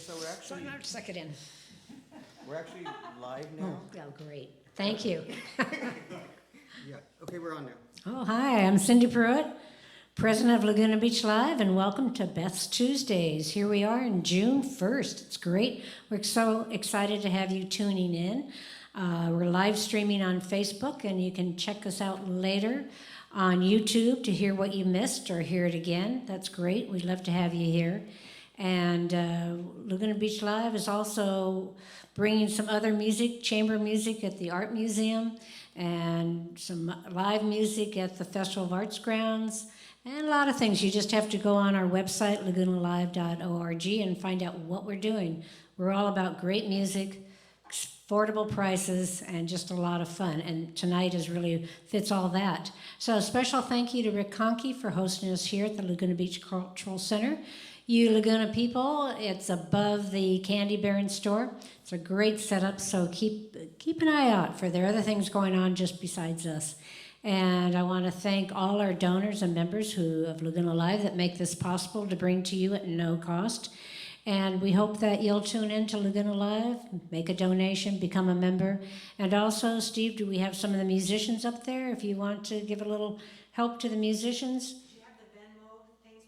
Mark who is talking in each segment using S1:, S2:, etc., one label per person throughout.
S1: so we're actually
S2: Suck it in.
S1: live now.
S2: Oh, great. Thank you.
S1: Yeah. Okay, we're on now.
S2: Oh, hi, I'm Cindy Pruitt, president of Laguna Beach Live, and welcome to Beth's Tuesdays. Here we are on June 1st. It's great. We're so excited to have you tuning in. We're live streaming on Facebook, and you can check us out later on YouTube to hear what you missed or hear it again. That's great. We'd love to have you here. And Laguna Beach Live is also bringing some other music, chamber music at the Art Museum, and some live music at the Festival of Arts Grounds, and a lot of things. You just have to go on our website, lagunalive.org, and find out what we're doing. We're all about great music, affordable prices, and just a lot of fun. And tonight really fits all that. So a special thank you to Rick Conkey for hosting us here at the Laguna Beach Cultural Center. You Laguna people, it's above the Candy Baron store. It's a great setup, so keep an eye out for there are other things going on just besides us. And I want to thank all our donors and members of Laguna Live that make this possible to bring to you at no cost. And we hope that you'll tune in to Laguna Live, make a donation, become a member. And also, Steve, do we have some of the musicians up there if you want to give a little help to the musicians?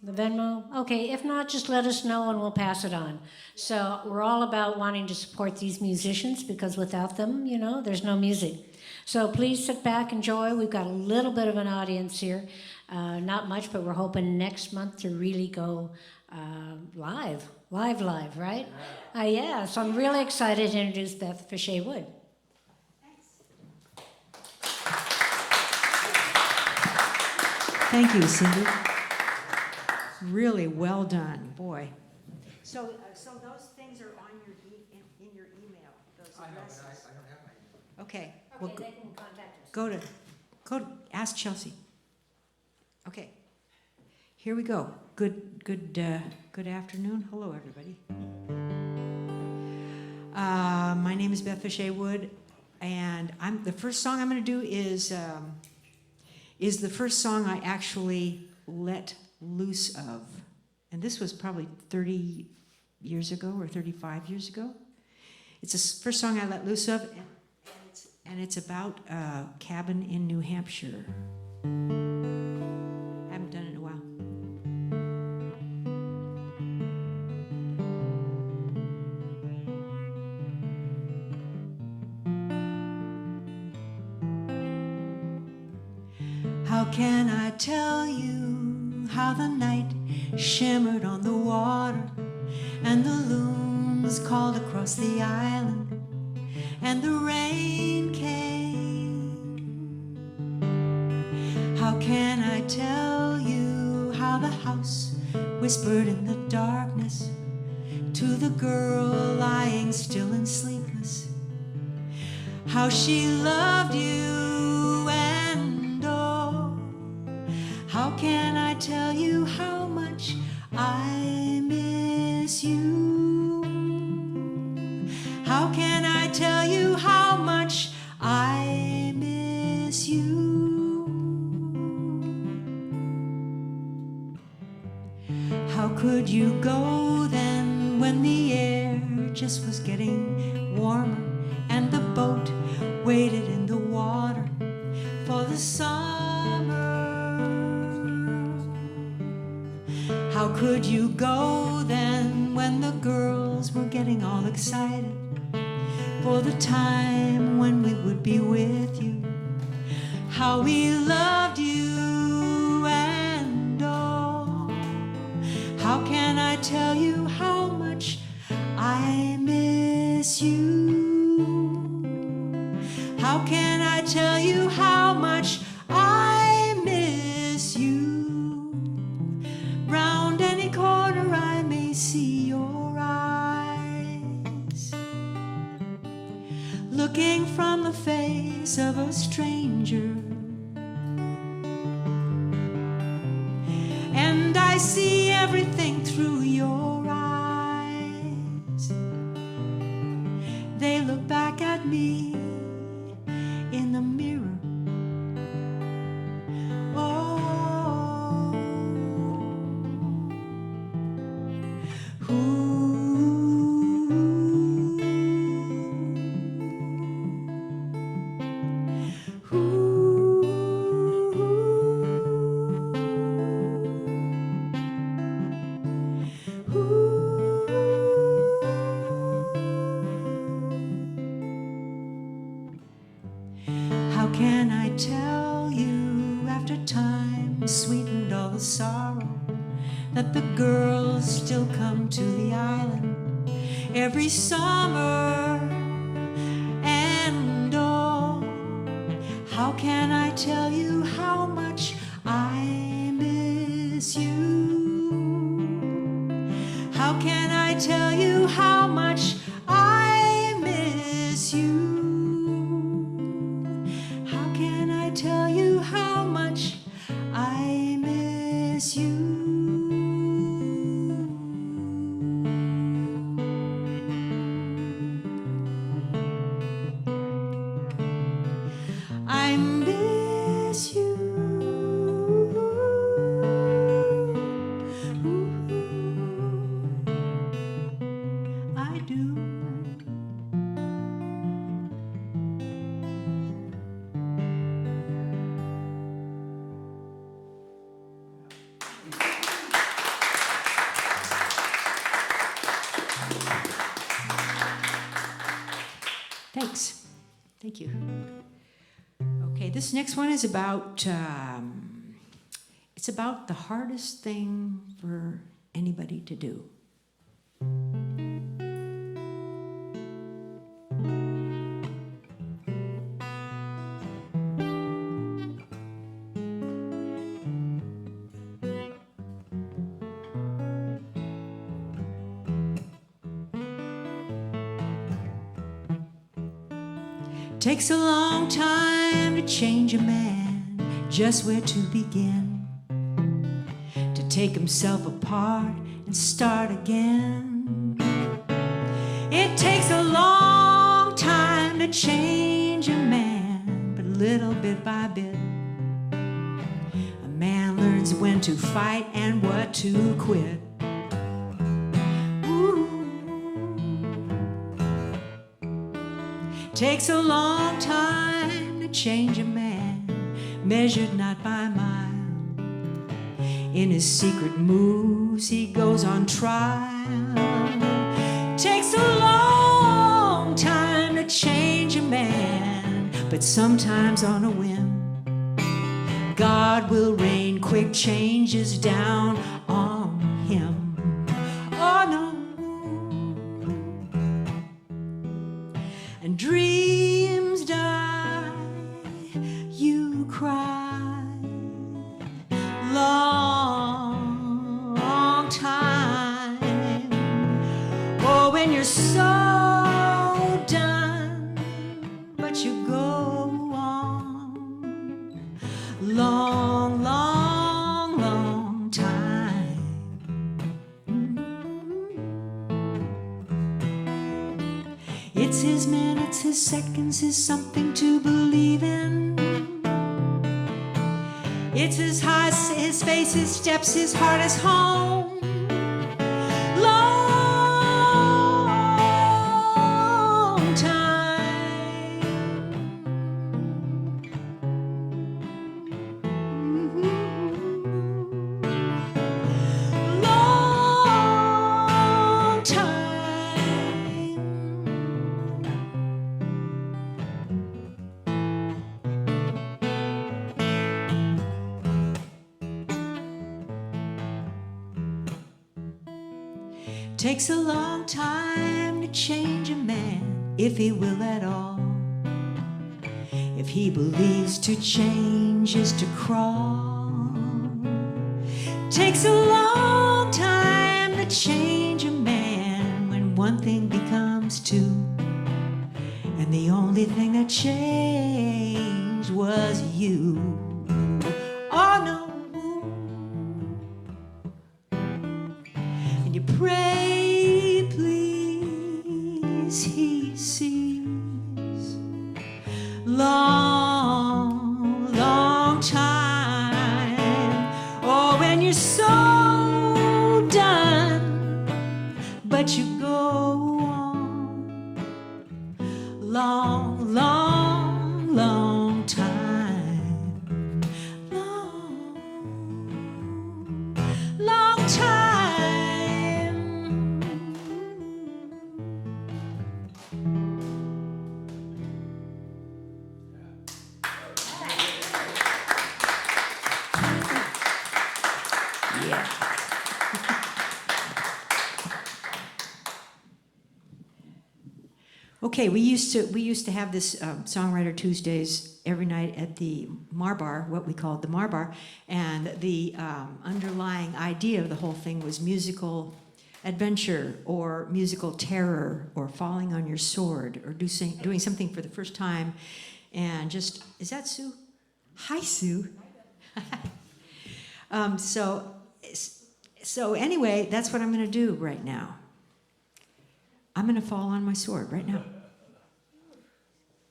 S2: The Venmo? Okay, if not, just let us know and we'll pass it on. So we're all about wanting to support these musicians because without them, there's no music. So please sit back, enjoy. We've got a little bit of an audience here. Not much, but we're hoping next month to really go live, right? Yeah, so I'm really excited to introduce Beth Fitchet Wood.
S3: Thank you, Cindy. Really well done, boy. So those things are on in your email. Those addresses. I don't have my email. Okay. Well,
S2: they can contact us.
S3: Go to ask Chelsea. Okay. Here we go. Good afternoon. Hello, everybody. My name is Beth Fitchet Wood, and the first song I'm going to do is the first song I actually let loose of. And this was probably 30 years ago or 35 years ago. It's the first song I let loose of, and it's about a cabin in New Hampshire. I haven't done it in a while. How can I tell you how the night shimmered on the water, and the loons called across the island, and the rain came? How can I tell you how the house whispered in the darkness to the girl lying still and sleepless, how she loved you, and oh, how can I tell you how much I miss you? How can I tell you how much I miss you? How could you go then when the air just was getting warmer and the boat waited in the water for the summer? How could you go then when the girls were getting all excited for the time when we would be with you? How we loved you, and oh, how can I tell you how much I miss you? How can I tell you how much I miss you? Round any corner I may see your eyes, looking from the face of a stranger. And I see everything through your eyes. They look back at me in the mirror. Oh, ooh. that the girls still come to the island every summer and all. How can I tell you how much I miss you? How can I tell you how much I miss you? How can I tell you how much I miss you? I miss you. I do. Thanks. Thank you. Okay, this next one is about, it's about the hardest thing for anybody to do. Takes a long time to change a man, just where to begin, to take himself apart and start again. It takes a long time to change a man, but little bit by bit, a man learns when to fight and what to quit. Takes a long time to change a man, measured not by mile. In his secret moves he goes on trial. Takes a long time to change a man, but sometimes on a whim, God will rain quick changes down on him. Oh no. And dreams die, you cry, long, long time. Oh, when you're so done, but you go on, long, long, long time. It's his minutes, his seconds, his something to believe in. It's his highs, his face, his steps, his heart is home. Long time. Long time. Takes a long time to change a man, if he will at all. If he believes to change is to crawl. Takes a long time to change a man, when one thing becomes two, and the only thing that changed was you. Oh no. And you pray, please, he sees. Long, long time. Oh, when you're so done, but you go on. Long, long, long time. Long, long time. Okay, we used to have this Songwriter Tuesdays every night at the Mar Bar, what we called the Mar Bar, and the underlying idea of the whole thing was musical adventure or musical terror or falling on your sword or doing something for the first time, and just, is that Sue? Hi, Sue. So anyway, that's what I'm going to do right now. I'm going to fall on my sword right now.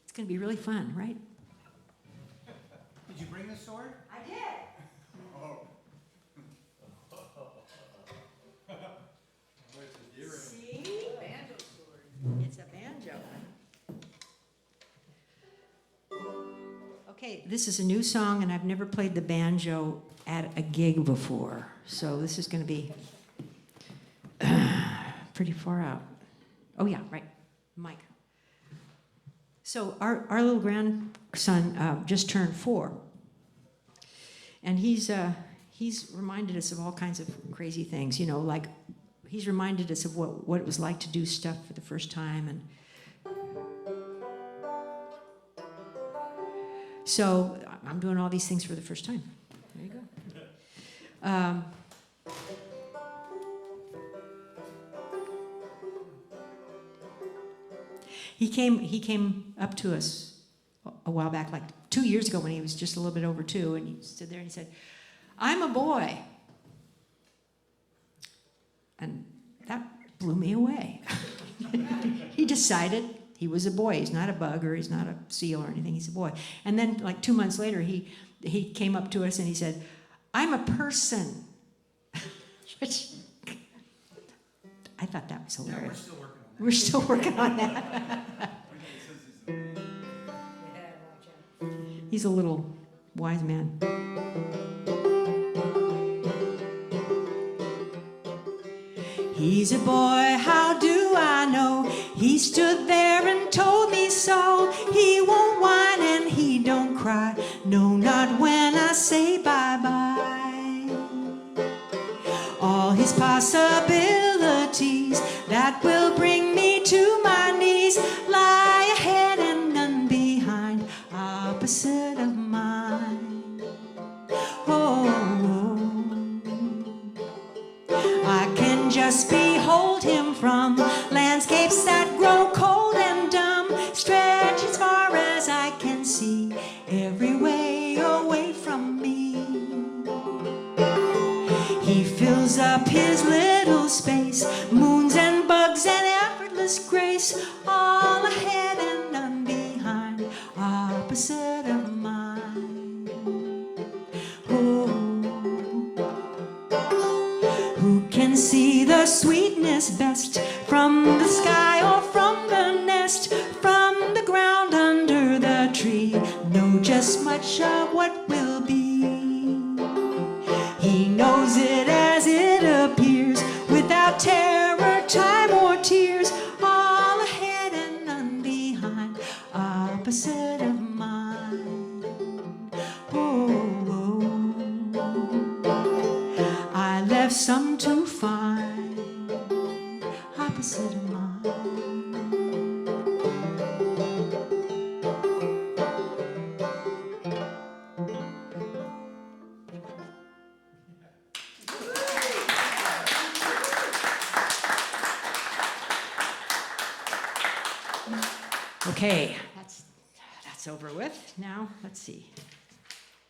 S3: It's going to be really fun, right?
S1: Did you bring the sword?
S3: I did.
S1: Oh.
S3: See? Banjo sword. It's a banjo. Okay, this is a new song, and I've never played the banjo at a gig before, so this is going to be pretty far out. Oh yeah, right, Mike. So our little grandson just turned 4, and he's reminded us of all kinds of crazy things. You know, like he's reminded us of what it was like to do stuff for the first time, and so I'm doing all these things for the first time. There you go. He came up to us a while back, like 2 years ago when he was just a little bit over 2, and he stood there and he said, "I'm a boy." And that blew me away. He decided he was a boy. He's not a bug or he's not a seal or anything. He's a boy. And then like 2 months later, he came up to us and he said, "I'm a person." Which I thought that was hilarious.
S1: Yeah,
S3: We're still working on that. He's a little wise man. He's a boy, how do I know? He stood there and told me so. He won't whine and he don't cry. No, not when I say bye-bye. All his possibilities that will bring me to my knees lie ahead and none behind, opposite of mine. Oh, I can just behold him from landscapes that grow cold and dumb, stretch as far as I can see, every way away from me. He fills up his little space, moons and bugs and effortless grace, all ahead and none behind, opposite of mine. Oh, who can see the sweetness best from the sky or from the nest, from the ground under the tree, know just much of what will be. He knows it as it appears, without terror, time, or tears, all ahead and none behind, opposite of mine. Oh, I left some to find, opposite of mine. Okay, that's over with. Now, let's see.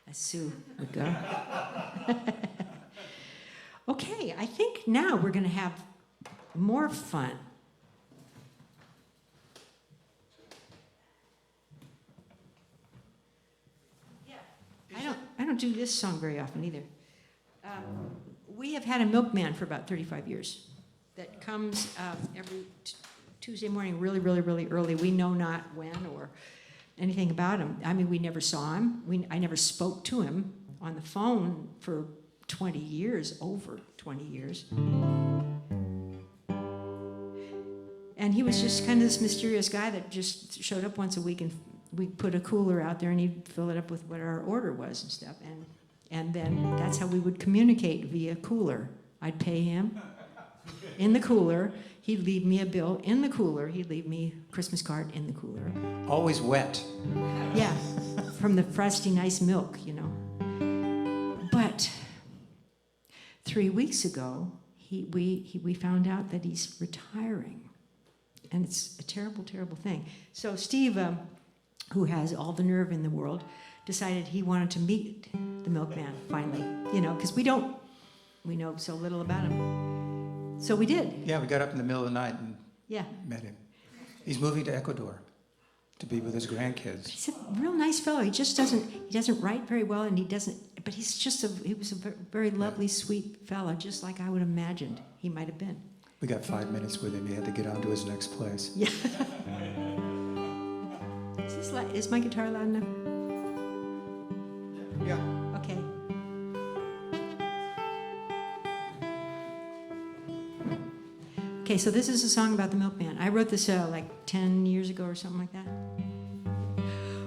S3: As Sue would go. Okay, I think now we're going to have more fun. Yeah, I don't do this song very often either. We have had a milkman for about 35 years that comes every Tuesday morning really, really, really early. We know not when or anything about him. I mean, we never saw him. I never spoke to him on the phone for 20 years, over 20 years. And he was just kind of this mysterious guy that just showed up once a week, and we put a cooler out there and he'd fill it up with what our order was and stuff. And then that's how we would communicate, via cooler. I'd pay him in the cooler. he'd leave me a bill in the cooler. He'd leave me a Christmas card in the cooler.
S1: Always wet.
S3: Yeah, from the frosty nice milk, you know. But 3 weeks ago, we found out that he's retiring. And it's a terrible, terrible thing. So Steve, who has all the nerve in the world, decided he wanted to meet the milkman finally, you know, because we know so little about him. So we did.
S1: Yeah, we got up in the middle of the night and
S3: Yeah.
S1: met him. He's moving to Ecuador to be with his grandkids.
S3: He's a real nice fellow. He doesn't write very well, and he was a very lovely, sweet fellow, just like I would have imagined he might have been.
S1: We got 5 minutes with him. He had to get on to his next place.
S3: Yeah. Is my guitar loud enough?
S1: Yeah.
S3: Okay. Okay, so this is a song about the milkman. I wrote this like 10 years ago or something like that.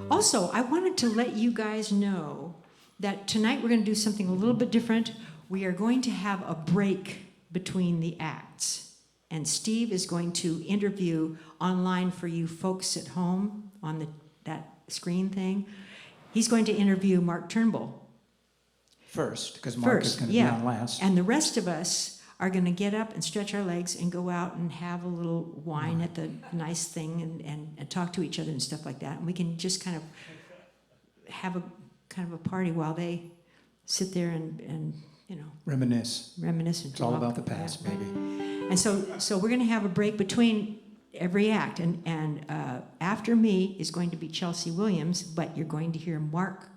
S3: Also, I wanted to let you guys know that tonight we're going to do something a little bit different. We are going to have a break between the acts. And Steve is going to interview online for you folks at home on that screen thing. He's going to interview Mark Turnbull.
S1: First, because Mark is going to be on last.
S3: And the rest of us are going to get up and stretch our legs and go out and have a little wine at the nice thing and talk to each other and stuff like that. And we can just kind of have a party while they sit there and you know,
S1: reminisce.
S3: And
S1: it's all about the past, baby.
S3: And so we're going to have a break between every act. And after me is going to be Chelsea Williams, but you're going to hear Mark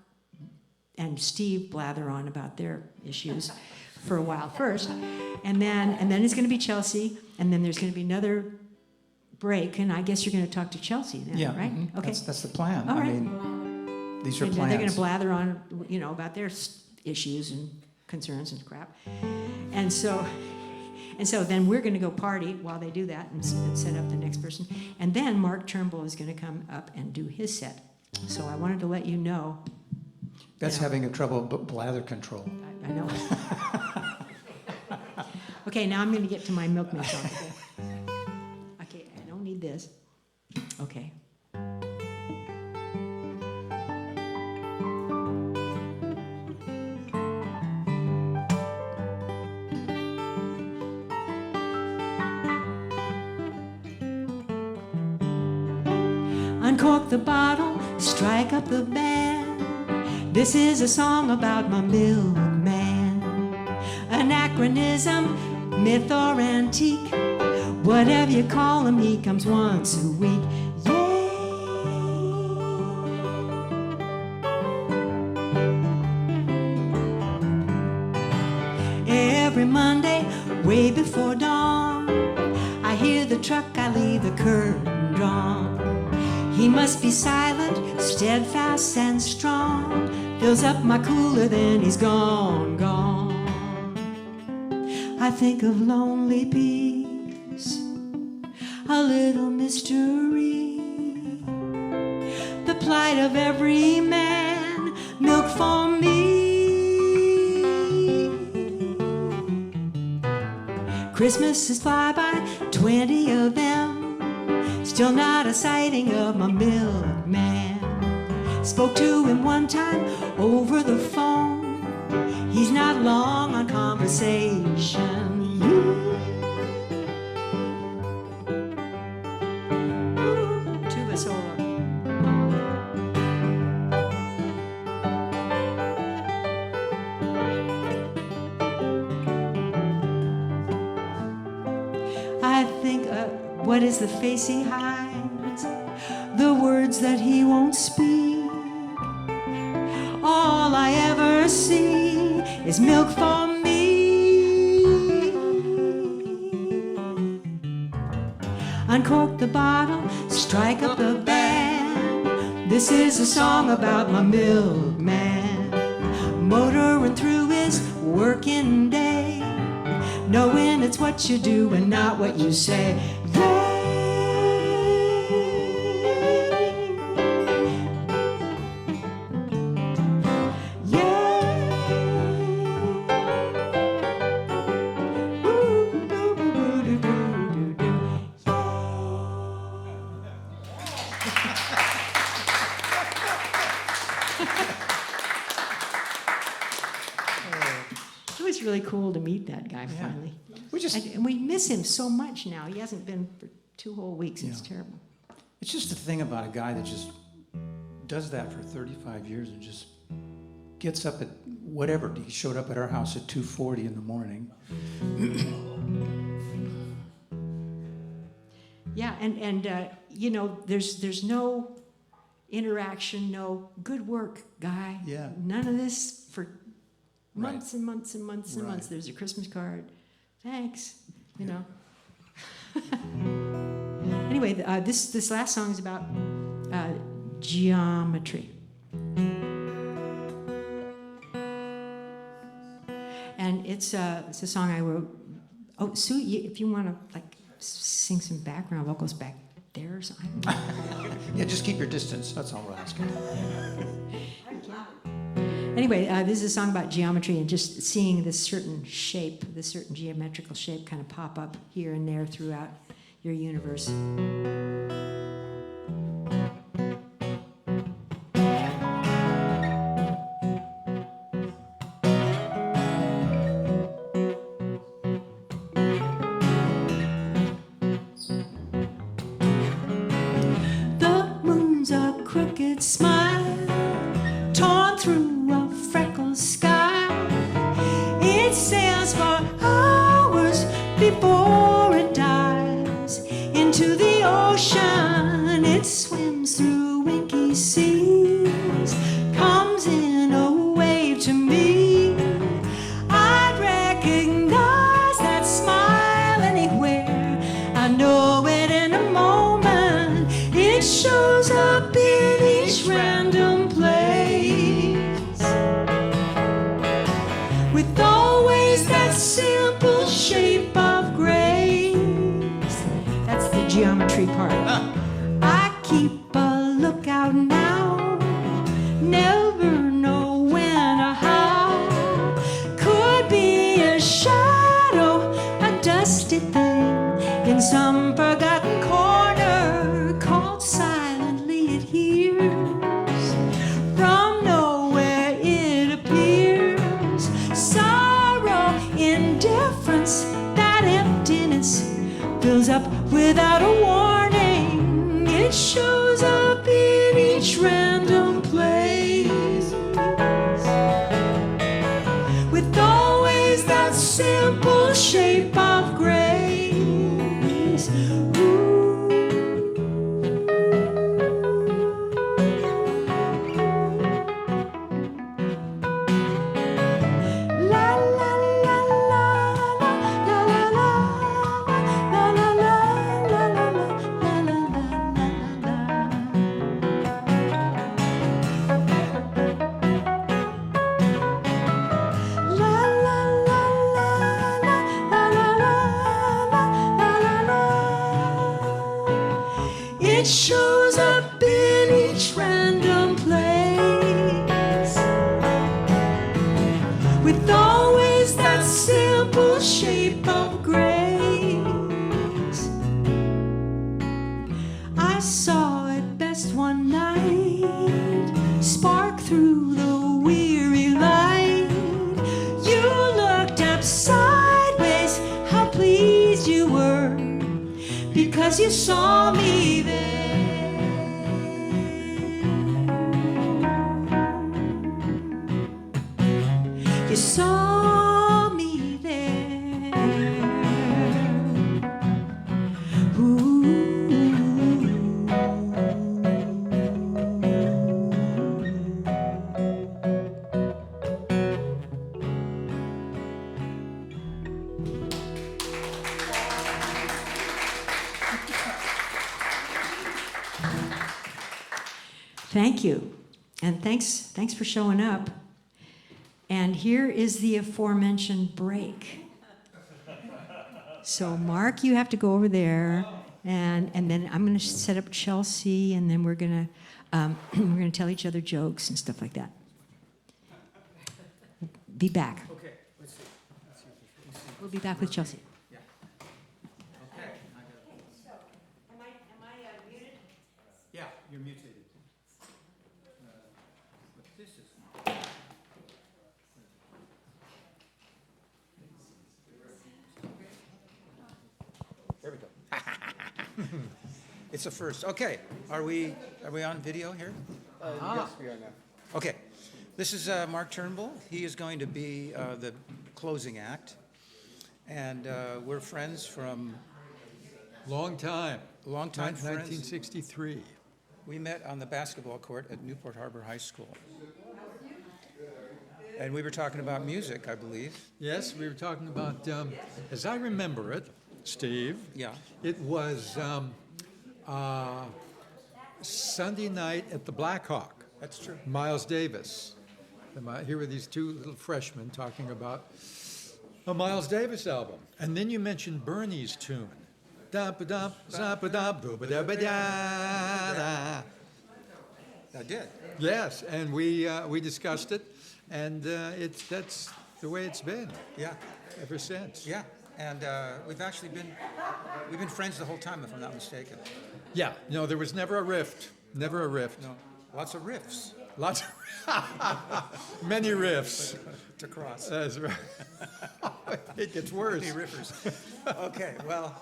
S3: and Steve blather on about their issues for a while first. And then it's going to be Chelsea, and then there's going to be another break, and I guess you're going to talk to Chelsea then,
S1: Yeah,
S3: right?
S1: mm-hmm.
S3: Okay.
S1: That's the plan.
S3: All right.
S1: I mean, these are
S3: And
S1: plans.
S3: they're going to blather on, you know, about their issues and concerns and crap. And so then we're going to go party while they do that and set up the next person. And then Mark Turnbull is going to come up and do his set. So I wanted to let you know.
S1: That's having a trouble blather control.
S3: I know. Okay, now I'm going to get to my milkman song. Okay, I don't need this. Okay. Uncork the bottle, strike up the band. This is a song about my milkman. Anachronism, myth or antique, whatever you call him, he comes once a week. Every Monday, way before dawn, I hear the truck, I leave the curtain drawn. He must be silent, steadfast and strong, fills up my cooler, then he's gone, gone. I think of lonely peace, a little mystery, the plight of every man, milk for me. Christmases fly by, 20 of them, still not a sighting of my milkman. Spoke to him one time over the phone. He's not long on conversation. Tuba solo. I think, what is the face he hides? The words that he won't speak. All I ever see is milk for me. Uncork the bottle, strike up the band. This is a song about my milkman. Motoring through his working day, knowing it's what you do and not what you say. really cool to meet that guy finally. And we miss him so much now. He hasn't been for 2 whole weeks. It's terrible.
S1: It's just the thing about a guy that just does that for 35 years and just gets up at whatever. He showed up at our house at 2:40 in the morning.
S3: Yeah, and you know, there's no interaction, no good work, guy.
S1: Yeah.
S3: None of this for
S1: Right.
S3: months and months and months and
S1: Right.
S3: months. There's a Christmas card. Thanks. You know. Anyway, this last song is about geometry. And it's a song I wrote. Oh, Sue, if you want to like sing some background vocals back there or something.
S1: Yeah, just keep your distance. That's all we're asking.
S3: Anyway, this is a song about geometry and just seeing this certain shape, this certain geometrical shape kind of pop up here and there throughout your universe. The moon's a crooked smile, torn through a freckled sky. It sails for hours before it dives into the ocean. It swims through winky seas, comes in a wave to me. I'd recognize that smile anywhere. I know it in a moment. It shows up in each random place, with always that simple shape of grace. That's the geometry part. I keep a lookout now, never know when or how. Could be a shadow, a dusty thing in some forgotten corner, called silently it hears. From nowhere it appears. Sorrow, indifference, that emptiness fills up without a warning. It shows up in each random place, with always that simple shape of grace. La la la la la la la la la la la la la la la. La la la la la la la la la. It shows up in each random place, with always that simple shape of grace. I saw it best one night, spark through the weary light. You looked up sideways, how pleased you were, because you saw me there. You saw me there. Ooh. Thank you, and thanks for showing up. And here is the aforementioned break. So Mark, you have to go over there, and then I'm going to set up Chelsea, and then we're going to tell each other jokes and stuff like that. Be back.
S1: Okay, let's see.
S3: We'll be back with Chelsea.
S1: Yeah. Okay.
S3: Am I muted?
S1: Yeah, you're muted. But this is. It's a first. Okay, are we on video here?
S4: Yes, we are now.
S1: Okay, this is Mark Turnbull. He is going to be the closing act, and we're friends from
S4: Long time.
S1: longtime friends.
S4: 1963.
S1: We met on the basketball court at Newport Harbor High School, and we were talking about music, I believe.
S4: Yes, we were talking about, as I remember it, Steve,
S1: Yeah.
S4: it was Sunday night at the Black Hawk.
S1: That's true.
S4: Miles Davis. Here were these two little freshmen talking about a Miles Davis album. And then you mentioned Bernie's tune. Da-ba-dum, za-ba-dum, boo-ba-da-ba-da-da.
S1: I did.
S4: Yes, and we discussed it, and that's the way it's been
S1: Yeah.
S4: ever since.
S1: Yeah. And we've been friends the whole time, if I'm not mistaken.
S4: Yeah, no, there was never a rift. Never a rift.
S1: No, lots of riffs
S4: Lots of many riffs.
S1: to cross.
S4: That's right. It gets worse.
S1: Many riffers. Okay, well,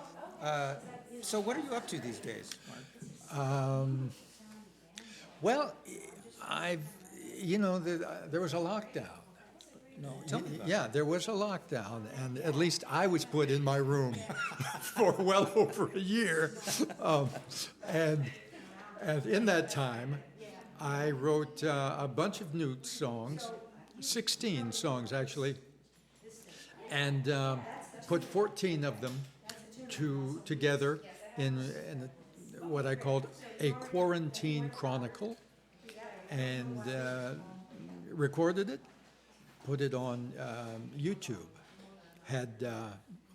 S1: so what are you up to these days, Mark?
S4: Well, there was a lockdown.
S1: No, tell me about
S4: Yeah, there was a lockdown, and at least I was put in my room for well over a year. And in that time, I wrote a bunch of new songs, 16 songs actually, and put 14 of them together in what I called a quarantine chronicle, and recorded it. Put it on YouTube. Had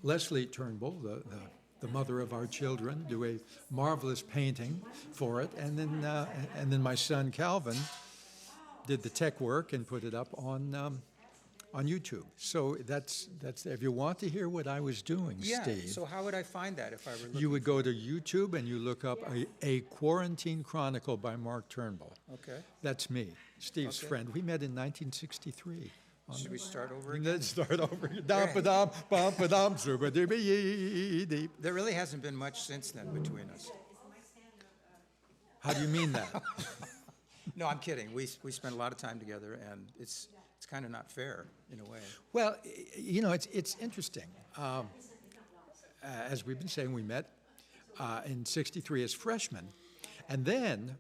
S4: Leslie Turnbull, the mother of our children, do a marvelous painting for it, and then my son Calvin did the tech work and put it up on YouTube. So that's if you want to hear what I was doing,
S1: Yeah,
S4: Steve.
S1: so how would I find that if I were looking?
S4: You would go to YouTube and you look up a Quarantine Chronicle by Mark Turnbull.
S1: Okay.
S4: That's me, Steve's
S1: Okay.
S4: friend. We met in 1963.
S1: Should we start over again?
S4: Let's start over. Dum-ba-dum, bum-ba-dum, zooba-dooby-dee-dee.
S1: There really hasn't been much since then between us.
S4: How do you mean that?
S1: No, I'm kidding. We spent a lot of time together, and it's kind of not fair in a way.
S4: Well, it's interesting. As we've been saying, we met in '63 as freshmen, and then.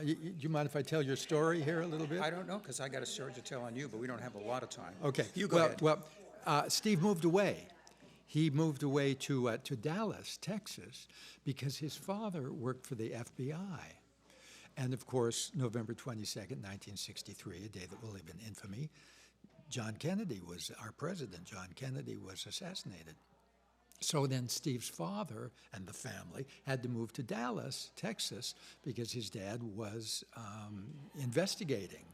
S4: Do you mind if I tell your story here a little bit?
S1: I don't know, because I got a story to tell on you, but we don't have a lot of time.
S4: Okay.
S1: You go ahead.
S4: Well, Steve moved away. He moved away to Dallas, Texas, because his father worked for the FBI. And of course, November 22nd, 1963, a day that will live in infamy, John Kennedy was our president. John Kennedy was assassinated. So then Steve's father and the family had to move to Dallas, Texas, because his dad was investigating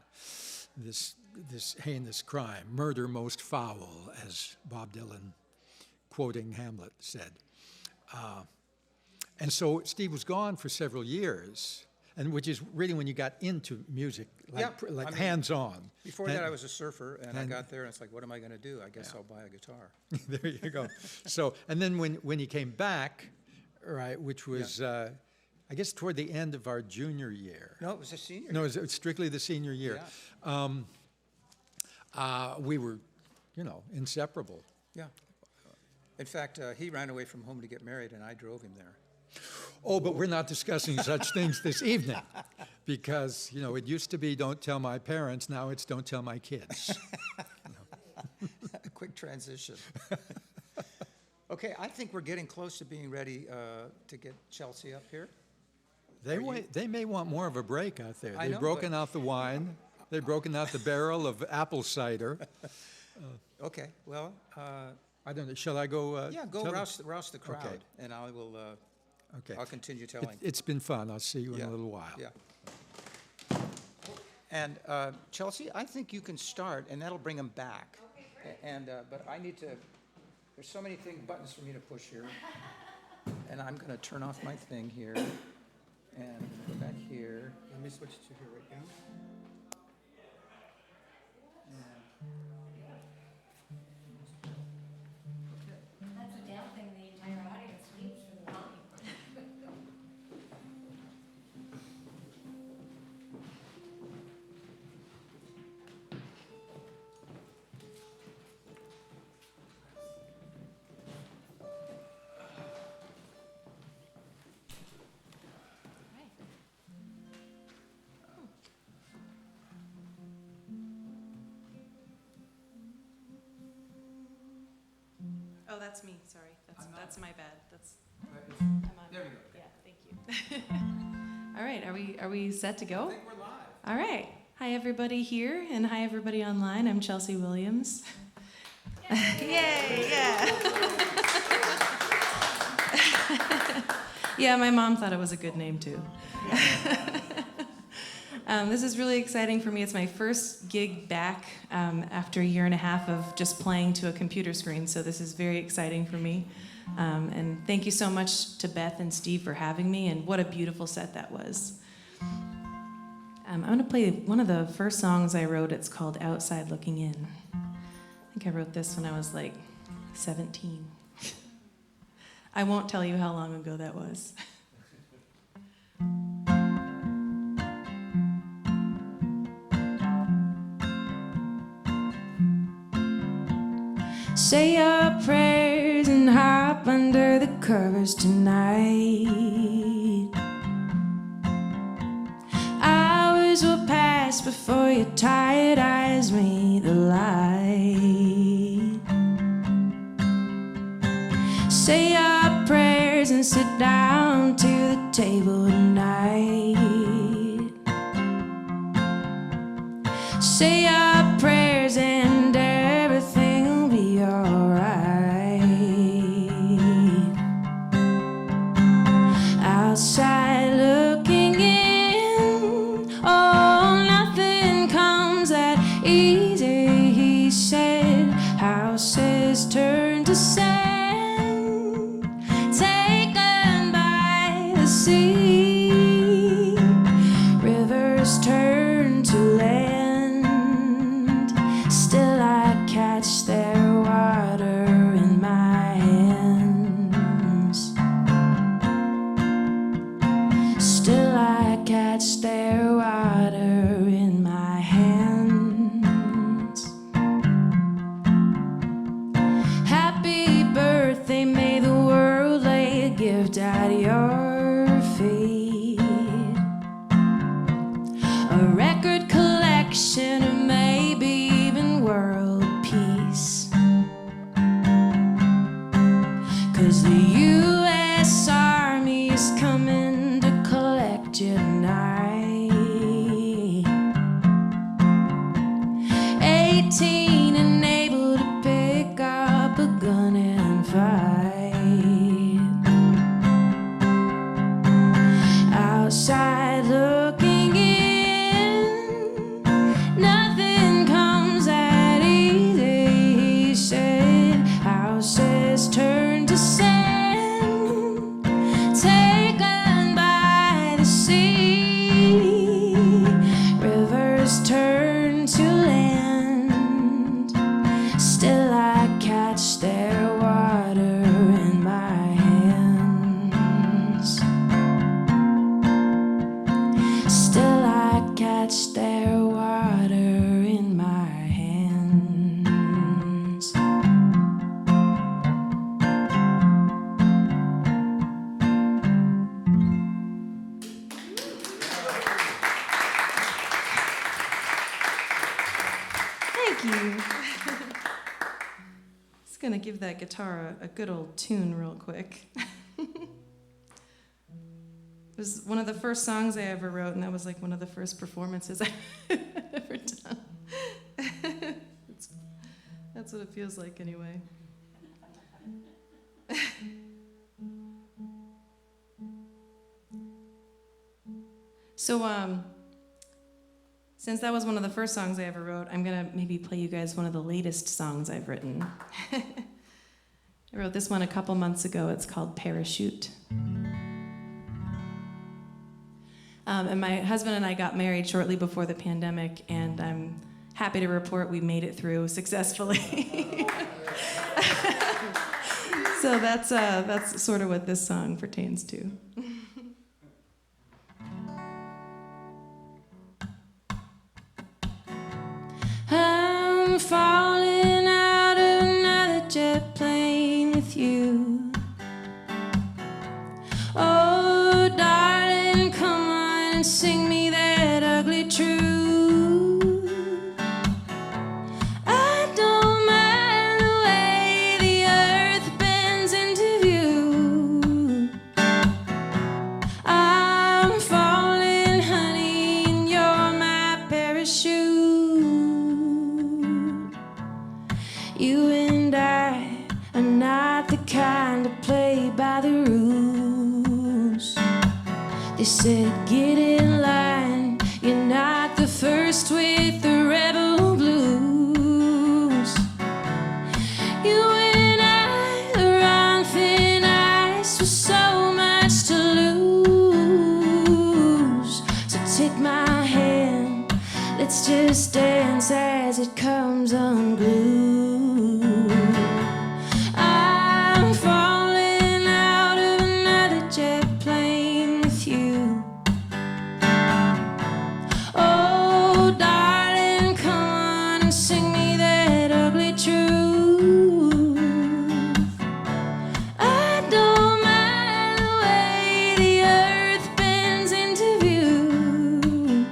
S4: this heinous crime, murder most foul, as Bob Dylan, quoting Hamlet, said. And so Steve was gone for several years, and which is really when you got into music, like hands-on.
S1: Before that, I was a surfer, and I got there, and it's like, what am I going to do? I guess I'll buy a guitar.
S4: There you go. So, and then when he came back, right, which was, I guess, toward the end of our junior year.
S1: No, it was a senior.
S4: No, it was strictly the senior year. We were, inseparable.
S1: Yeah. In fact, he ran away from home to get married, and I drove him there.
S4: Oh, but we're not discussing such things this evening, because, it used to be don't tell my parents, now it's don't tell my kids.
S1: Quick transition. Okay, I think we're getting close to being ready to get Chelsea up here.
S4: They may want more of a break out there.
S1: I
S4: They've
S1: know,
S4: broken
S1: but-
S4: out the wine. They've broken out the barrel of apple cider.
S1: Okay, well,
S4: I don't know. Shall I go?
S1: yeah, go
S4: tell them?
S1: rouse the crowd,
S4: Okay.
S1: and I will.
S4: Okay.
S1: I'll continue telling.
S4: It's been fun. I'll see you in
S1: Yeah,
S4: a little while.
S1: Yeah. And Chelsea, I think you can start, and that'll bring them back. And but I need to. There's so many buttons for me to push here, and I'm going to turn off my thing here, and go back here.
S5: Let me switch to here right now.
S2: That's a damn thing the entire audience needs for the volume.
S6: that's me. Sorry, that's my bad.
S1: There we go.
S6: Yeah, thank you. All right, are we set to go?
S1: I think we're live.
S6: All right. Hi everybody here, and hi everybody online. I'm Chelsea Williams. Yay! Yeah. Yeah, my mom thought it was a good name too. This is really exciting for me. It's my first gig back after a year and a half of just playing to a computer screen, so this is very exciting for me. And thank you so much to Beth and Steve for having me, and what a beautiful set that was. I'm going to play one of the first songs I wrote. It's called Outside Looking In. I think I wrote this when I was like 17. I won't tell you how long ago that was. Say your prayers and hop under the covers tonight. Hours will pass before your tired eyes meet the light. Say your prayers and sit down to the table tonight. Say your prayers and everything will be alright. Outside looking in, oh, nothing comes that easy, he said. Houses turn to sand, taken by the sea. Rivers turn to land, still I catch their water in my hands. Still I catch their water in my hands. Happy birthday, may the world lay a gift at your feet. A record collection or maybe even world peace. 'Cause the U.S. Army is coming to collect you tonight. 18 and able to pick up a gun and fight. Outside looking in, nothing comes that easy, he said. Houses turn to sand, taken by the sea. Rivers turn to land, still I catch their water in my hands. Still I catch their water in my hands. Thank you. Just gonna give that guitar a good old tune real quick. It was one of the first songs I ever wrote, and that was like one of the first performances I've ever done. That's what it feels like anyway. So, since that was one of the first songs I ever wrote, I'm gonna maybe play you guys one of the latest songs I've written. I wrote this one a couple months ago. It's called Parachute. And my husband and I got married shortly before the pandemic, and I'm happy to report we made it through successfully. So that's sort of what this song pertains to. I'm falling out of another jet plane with you. Oh, darling, come on and sing me that ugly truth. I don't mind the way the earth
S3: They said, get in line, you're not the first with the rebel blues. You and I are on thin ice with so much to lose. So take my hand, let's just dance as it comes unglued. I'm falling out of another jet plane with you. Oh, darling, come on and sing me that ugly truth. I don't mind the way the earth bends into view.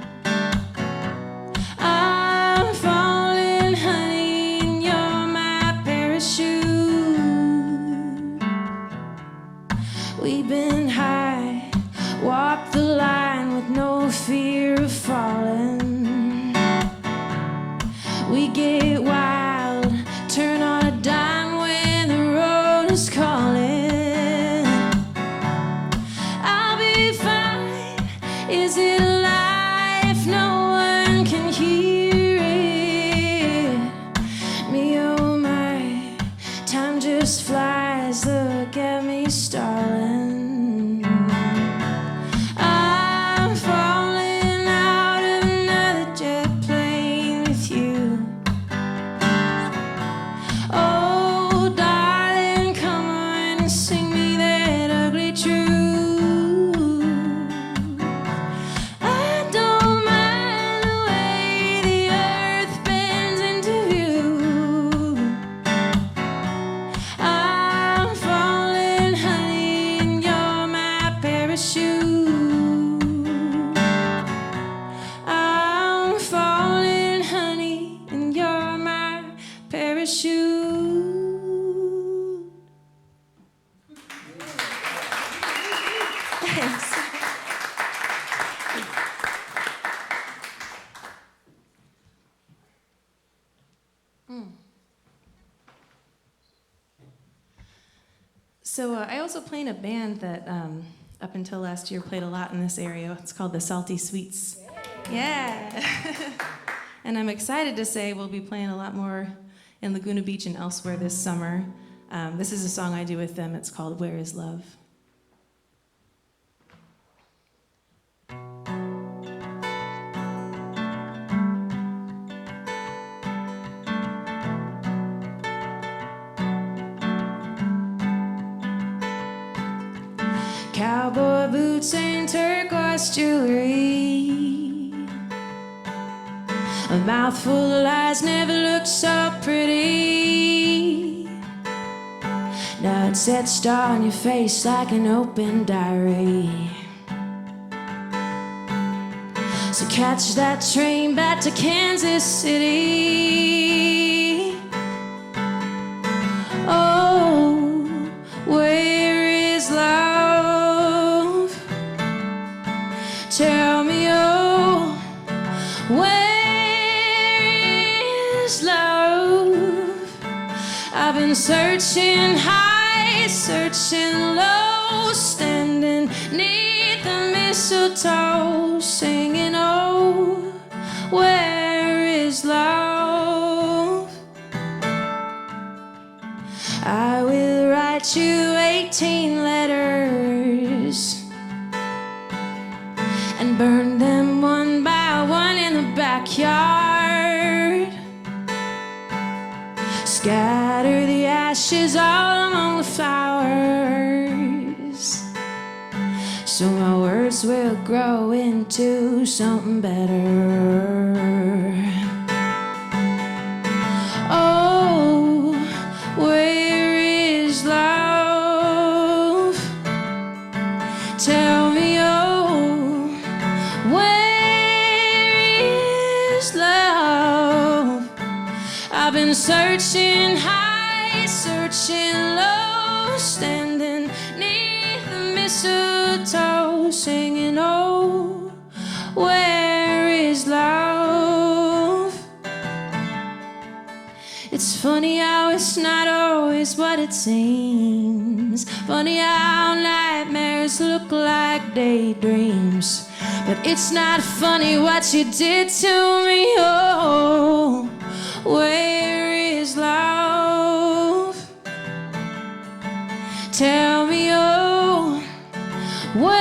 S3: I'm falling, honey, and you're my parachute. We've been high, walked the line with no fear of falling. We get wild, turn on a dime when the road is calling. I'll be fine. Is it a lie if no one can hear it? Me, oh my, time just flies. Look at me stalling. I'm falling out of another jet plane with you. Oh, darling, come on and sing me that ugly truth. I don't mind the way the earth bends into view. I'm falling, honey, and you're my parachute. I'm falling, honey, and you're my parachute. Thanks.
S6: So I also play in a band that up until last year played a lot in this area. It's called the Salty Sweets. Yeah. And I'm excited to say we'll be playing a lot more in Laguna Beach and elsewhere this summer. This is a song I do with them. It's called Where Is Love?
S3: Cowboy boots and turquoise jewelry. A mouthful of lies never looked so pretty. Now it's etched on your face like an open diary. So catch that train back to Kansas City. Oh, where is love? Tell me, oh, where is love? I've been searching high, searching low, standing neath the mistletoe, singing, oh, where is love? I will write you 18 letters and burn them one by one in the backyard. Scatter the ashes all among the flowers, so my words will grow into something better. Oh, where is love? Tell me, oh, where is love? I've been searching high, searching low, standing neath the mistletoe, singing, oh, where is love? It's funny how it's not always what it seems. Funny how nightmares look like
S6: like daydreams. But it's not funny what you did to me. Oh, where is love? Tell me, oh, where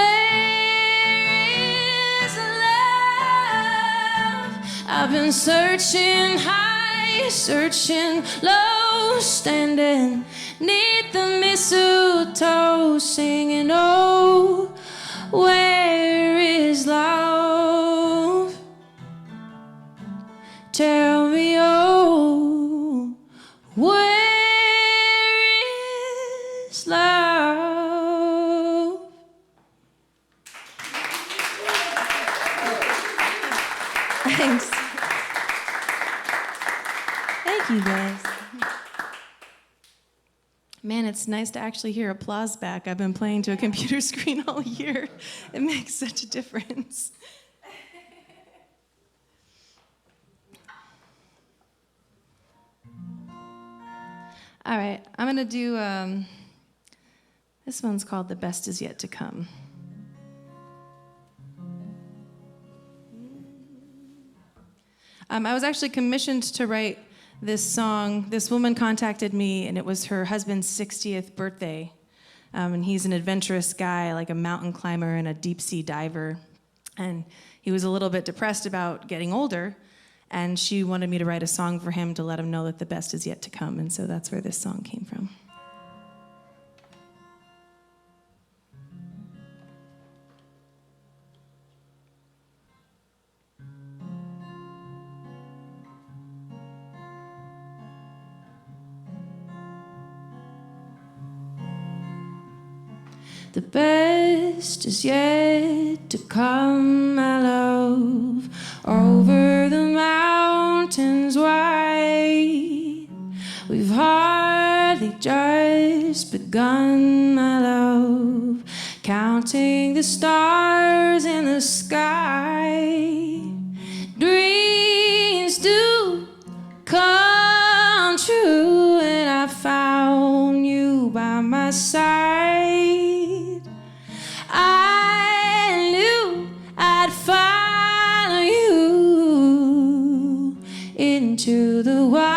S6: is love? I've been searching high, searching low, standing 'neath the mistletoe, singing, oh, where is love? Tell me, oh, where is love? Thanks. Thank you, guys. Man, it's nice to actually hear applause back. I've been playing to a computer screen all year. It makes such a difference. All right, I'm gonna do, this one's called The Best Is Yet to Come. I was actually commissioned to write this song. This woman contacted me, and it was her husband's 60th birthday. And he's an adventurous guy, like a mountain climber and a deep sea diver. And he was a little bit depressed about getting older, and she wanted me to write a song for him to let him know that the best is yet to come. And so that's where this song came from. The best is yet to come, my love, over the mountains wide. We've hardly just begun, my love, counting the stars in the sky. Dreams do come true, and I found you by my side. I knew I'd follow you into the wild.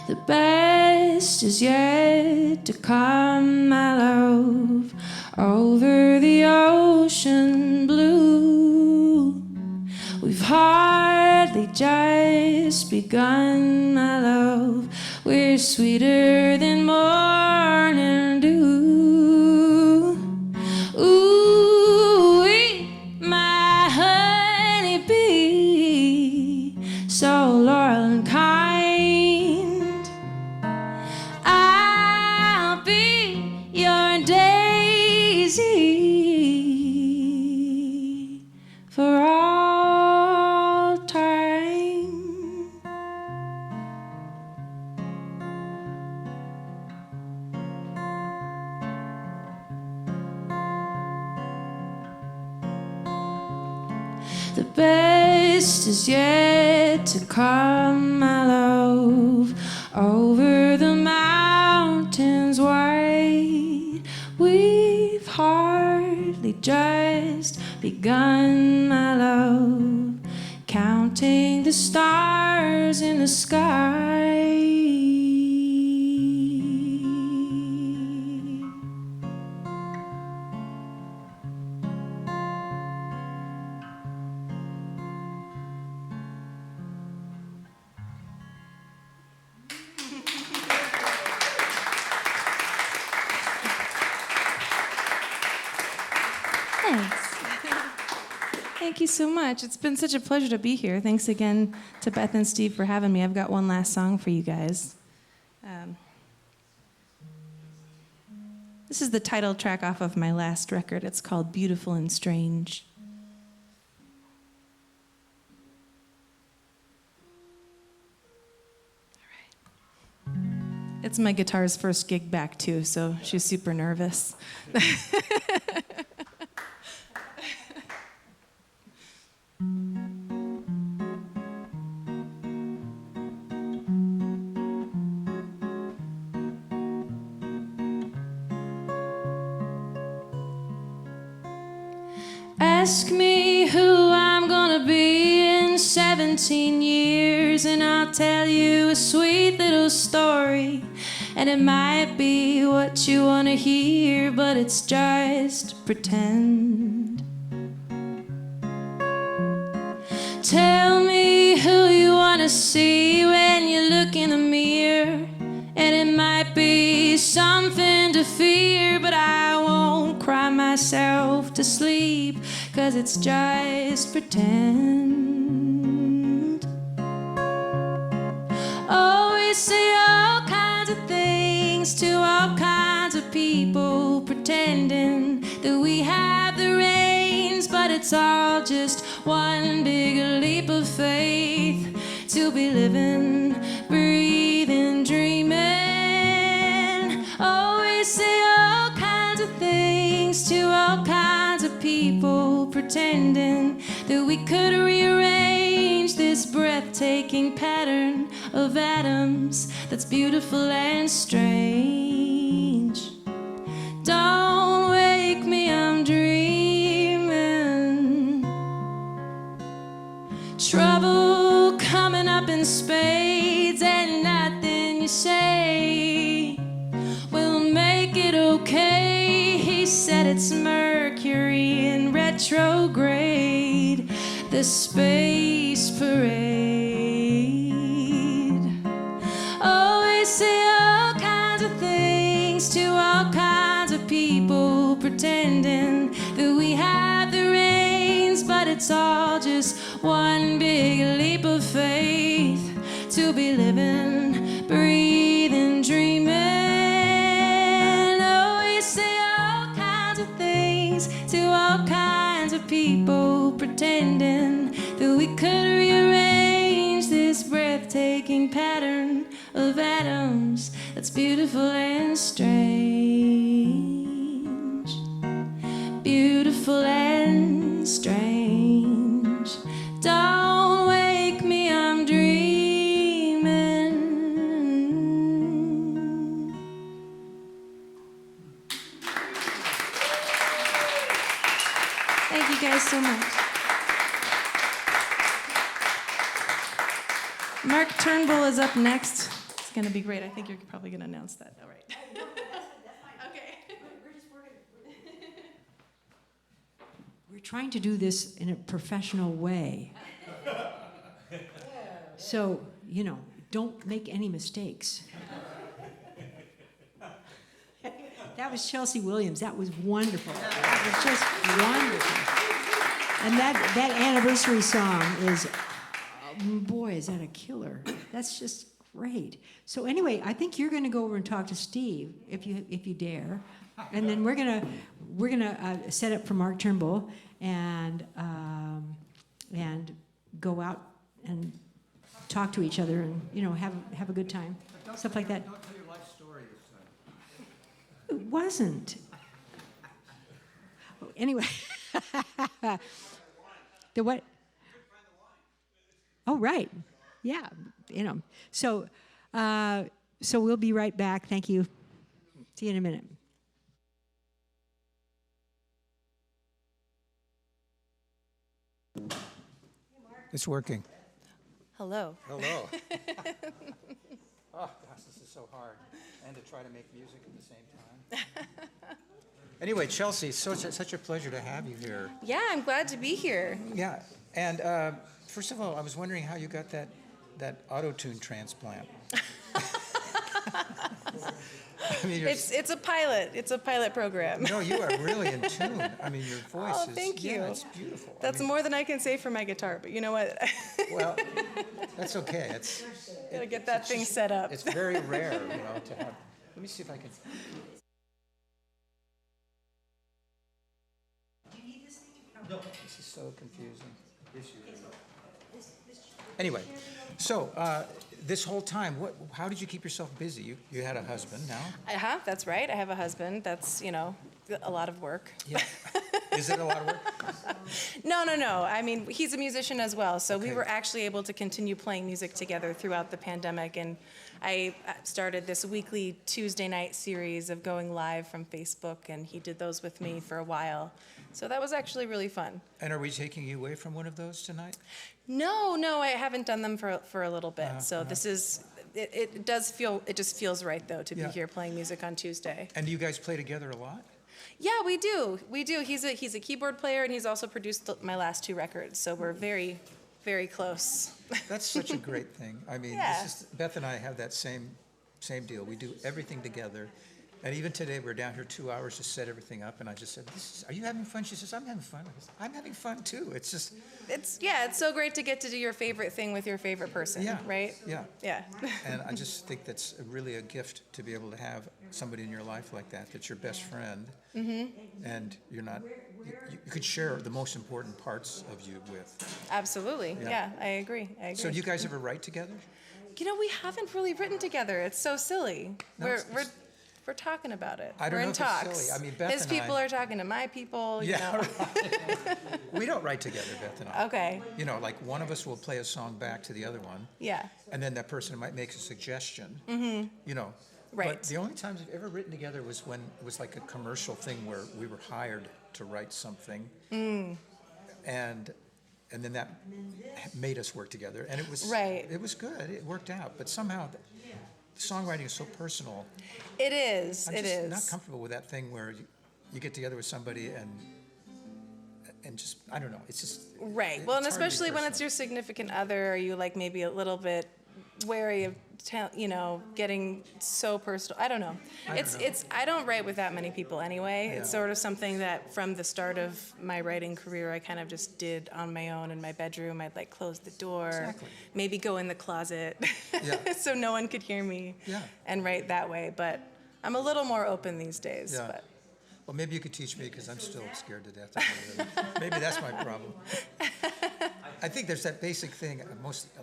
S6: The best is yet to come, my love, over the ocean blue. We've hardly just begun, my love. We're sweeter than morning dew. Ooh, my honeybee, so loyal and kind. I'll be your daisy for all time. The best is yet to come, my love, over the mountains wide. We've hardly just begun, my love, counting the stars in the sky. Thanks. Thank you so much. It's been such a pleasure to be here. Thanks again to Beth and Steve for having me. I've got one last song for you guys. This is the title track off of my last record. It's called Beautiful and Strange. All right. It's my guitar's first gig back, too, so she's super nervous. ask me who I'm gonna be in 17 years, and I'll tell you a sweet little story. And it might be what you wanna hear, but it's just pretend. Tell me who you wanna see when you look in the mirror, and it might be something to fear, but I won't cry myself to sleep, 'cause it's just pretend. Oh, we say all kinds of things to all kinds of people, pretending that we have the reins, but it's all just one big leap of faith to be living, breathing, dreaming. Oh, we say all kinds of things to all kinds of people, pretending that we could rearrange this breathtaking pattern of atoms that's beautiful and strange. Don't wake me, I'm dreaming. Trouble coming up in spades, and nothing you say will make it okay. He said it's Mercury in retrograde, the space parade. Oh, we say all kinds of things to all kinds of people, pretending that we have the reins, but it's all just one big leap of faith to be living, breathing, dreaming. Oh, we say all kinds of things to all kinds of people, pretending that we could rearrange this breathtaking pattern of atoms that's beautiful and strange. Beautiful and strange. Don't wake me, I'm dreaming. Thank you guys so much. Mark Turnbull is up next. It's going to be great. I think you're probably going to announce that. All right. Okay.
S3: We're trying to do this in a professional way. So, don't make any mistakes. That was Chelsea Williams. That was wonderful. That was just wonderful. And that anniversary song is, boy, is that a killer. That's just great. So anyway, I think you're going to go over and talk to Steve, if you dare. And then we're gonna set up for Mark Turnbull and go out and talk to each other and have a good time, stuff like that.
S1: Don't tell your life story this time.
S3: It wasn't. Anyway, the what? Oh right, yeah, So we'll be right back. Thank you. See you in a minute.
S1: It's working.
S6: Hello.
S1: Hello. Oh, gosh, this is so hard. And to try to make music at the same time. Anyway, Chelsea, it's such a pleasure to have you here.
S6: Yeah, I'm glad to be here.
S1: Yeah, and first of all, I was wondering how you got that auto-tune transplant. I mean,
S6: It's a pilot. It's a pilot program.
S1: No, you are really in tune. I mean, your voice
S6: Oh,
S1: is...
S6: thank you.
S1: Yeah, it's beautiful.
S6: That's more than I can say for my guitar, but you know what?
S1: Well, that's okay.
S6: Gotta get that thing set up.
S1: It's very rare, to have... Let me see if I can... No, this is so confusing. Anyway, so this whole time, how did you keep yourself busy? You had a husband now?
S6: That's right. I have a husband. That's, a lot of work.
S1: Yeah. Is it a lot of work?
S6: No. I mean, he's a musician as well, so we
S1: Okay.
S6: were actually able to continue playing music together throughout the pandemic. And I started this weekly Tuesday night series of going live from Facebook, and he did those with me for a while. So that was actually really fun.
S1: And are we taking you away from one of those tonight?
S6: No, I haven't done them for a little bit. So this is, it just feels right though to be
S1: Yeah.
S6: here playing music on Tuesday.
S1: And do you guys play together a lot?
S6: Yeah, we do. He's a keyboard player, and he's also produced my last 2 records. So we're very, very close.
S1: That's such a great thing. I mean,
S6: Yeah.
S1: it's just, Beth and I have that same deal. We do everything together. And even today, we're down here 2 hours to set everything up, and I just said, are you having fun? She says, I'm having fun. I said, I'm having fun too. It's just,
S6: It's so great to get to do your favorite thing with your favorite person,
S1: yeah.
S6: right?
S1: Yeah.
S6: Yeah.
S1: And I just think that's really a gift to be able to have somebody in your life like that, that's your best friend. Mm-hmm. And you're not, you could share the most important parts of you with.
S6: Absolutely.
S1: Yeah.
S6: Yeah, I agree.
S1: So do you guys ever write together?
S6: We haven't really written together. It's so silly.
S1: No, it's-
S6: We're talking about it.
S1: I don't
S6: We're
S1: know
S6: in
S1: if it's
S6: talks.
S1: silly. I mean, Beth
S6: His
S1: and I-
S6: people are talking to my people. You
S1: Yeah,
S6: know.
S1: right. We don't write together, Beth and I.
S6: Okay.
S1: Like one of us will play a song back to the other one,
S6: Yeah.
S1: and then that person might make a suggestion. Mm-hmm.
S6: Right.
S1: But the only times we've ever written together was when it was like a commercial thing where we were hired to write something, and then that made us work together, and it was
S6: Right.
S1: It was good. It worked out, but somehow songwriting is so personal.
S6: It is.
S1: I'm
S6: It
S1: just
S6: is.
S1: not comfortable with that thing where you get together with somebody and just, I don't know, it's just.
S6: Right.
S1: it's
S6: Well, and
S1: hard to be
S6: especially when it's
S1: personal.
S6: your significant other, are you like maybe a little bit wary of getting so personal? I don't know. I don't write with that many people anyway. It's
S1: Yeah.
S6: sort of something that from the start of my writing career, I kind of just did on my own in my bedroom. I'd like close the door,
S1: Exactly.
S6: maybe go in the closet,
S1: Yeah.
S6: so no one could hear me,
S1: Yeah.
S6: and write that way. But I'm a little more open these days.
S1: Yeah.
S6: But
S1: Well, maybe you could teach me because I'm still scared to death. Maybe that's my problem. I think there's that basic thing.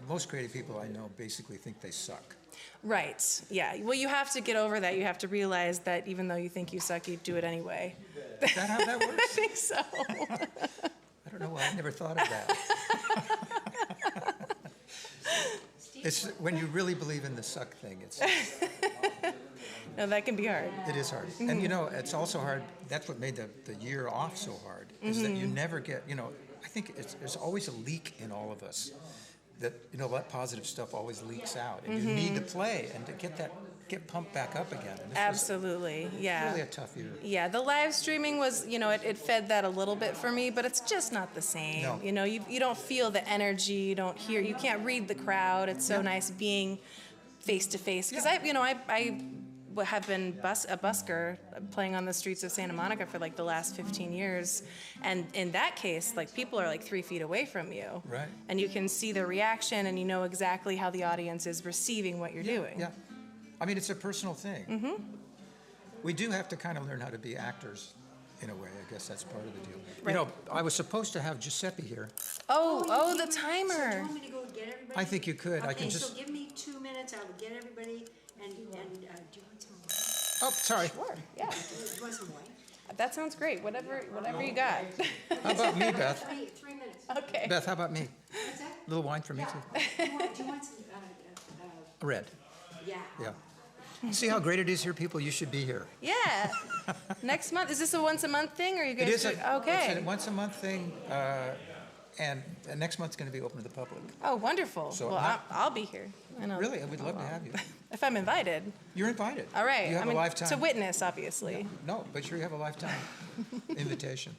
S1: Most creative people I know basically think they suck.
S6: right, yeah. Well, you have to get over that. You have to realize that even though you think you suck, you do it anyway.
S1: Is that how that
S6: I
S1: works?
S6: think so.
S1: I don't know why I never thought of that. It's when you really believe in the suck thing.
S6: No, that can be hard.
S1: It is hard. And it's also hard. That's what made the year off so hard, is that you never get, I think there's always a leak in all of us. That, that positive stuff always leaks out. And you need to play and to get pumped back up again. And this
S6: Absolutely,
S1: was
S6: yeah.
S1: really a tough year.
S6: Yeah, the live streaming was, it fed that a little bit for me, but it's just not the same.
S1: No.
S6: You don't feel the energy, you can't read the crowd. It's so nice being face to face. Because I have been a busker playing on the streets of Santa Monica for like the last 15 years. And in that case, like people are like 3 feet away from you.
S1: Right.
S6: And you can see the reaction and you know exactly how the audience is receiving what you're doing.
S1: Yeah. I mean, it's a personal thing. Mm-hmm. We do have to kind of learn how to be actors in a way. I guess that's part of the deal.
S6: Right.
S1: I was supposed to have Giuseppe here.
S6: Oh, the
S7: So
S6: timer.
S7: do you want me to go get everybody?
S1: I think you could. I
S7: Okay,
S1: can
S7: so
S1: just.
S7: give me 2 minutes, I will get everybody, and do you want some wine?
S1: Oh, sorry.
S6: Sure, yeah.
S7: Do you want some wine?
S6: That sounds great. Whatever you got.
S1: How about me, Beth?
S7: 3 minutes.
S6: Okay.
S1: Beth, how about me?
S7: What's that?
S1: A little wine for me, too.
S7: Do you want some,
S1: Red.
S7: yeah.
S1: Yeah. See how great it is here, people? You should be here.
S6: Yeah. Next month. Is this a once a month thing, or are you guys?
S1: It is
S6: okay.
S1: It's a once a month thing, and next month's going to be open to the public.
S6: Oh, wonderful.
S1: So
S6: well,
S1: not-
S6: I'll be here.
S1: Really, I would love to have you.
S6: If I'm invited.
S1: You're invited.
S6: All right.
S1: You have a lifetime.
S6: To witness, obviously.
S1: No, but you have a lifetime invitation.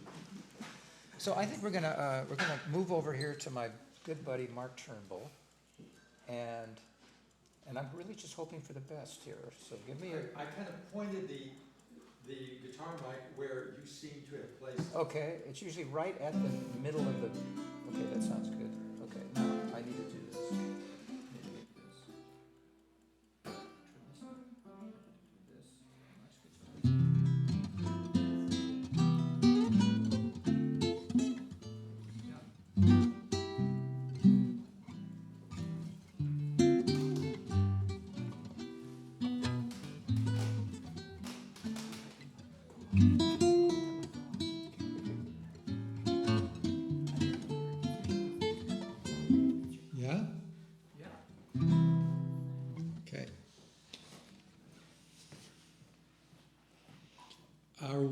S1: So I think we're gonna move over here to my good buddy Mark Turnbull, and I'm really just hoping for the best here. So give me a.
S4: I kind of pointed the guitar mic where you seem to have placed it.
S1: Okay, it's usually right at the middle of the. Okay, that sounds good. Okay, now I need to do this. I need to get this. Turn this on. Do this. Nice guitar.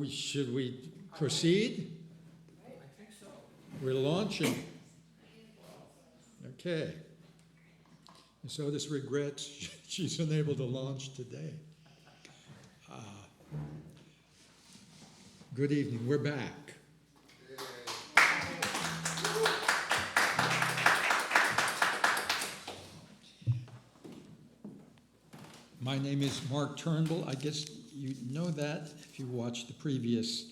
S4: Should we proceed? I think so. We're launching. Okay. And so this regrets she's unable to launch today. Good evening. We're back. My name is Mark Turnbull. I guess you know that if you watched the previous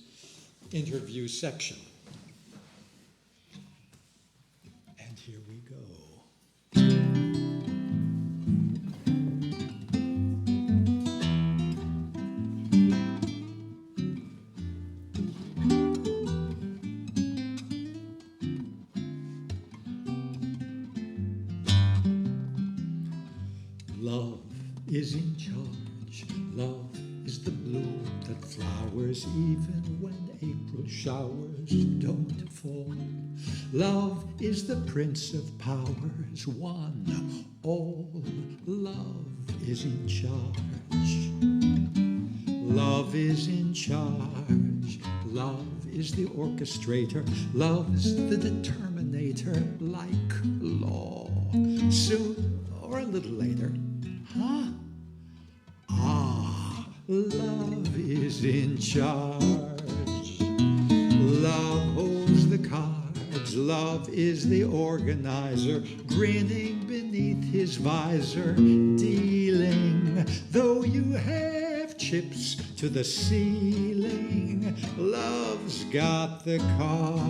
S4: interview section. And here we go. Love is in charge. Love is the bloom that flowers even when April showers don't fall. Love is the prince of powers, one, all. Love is in charge. Love is in charge. Love is the orchestrator. Love's the determinator, like law. Soon or a little later, huh? Love is in charge. Love holds the cards. Love is the organizer, grinning beneath his visor, dealing. Though you have chips to the ceiling, love's got the cards.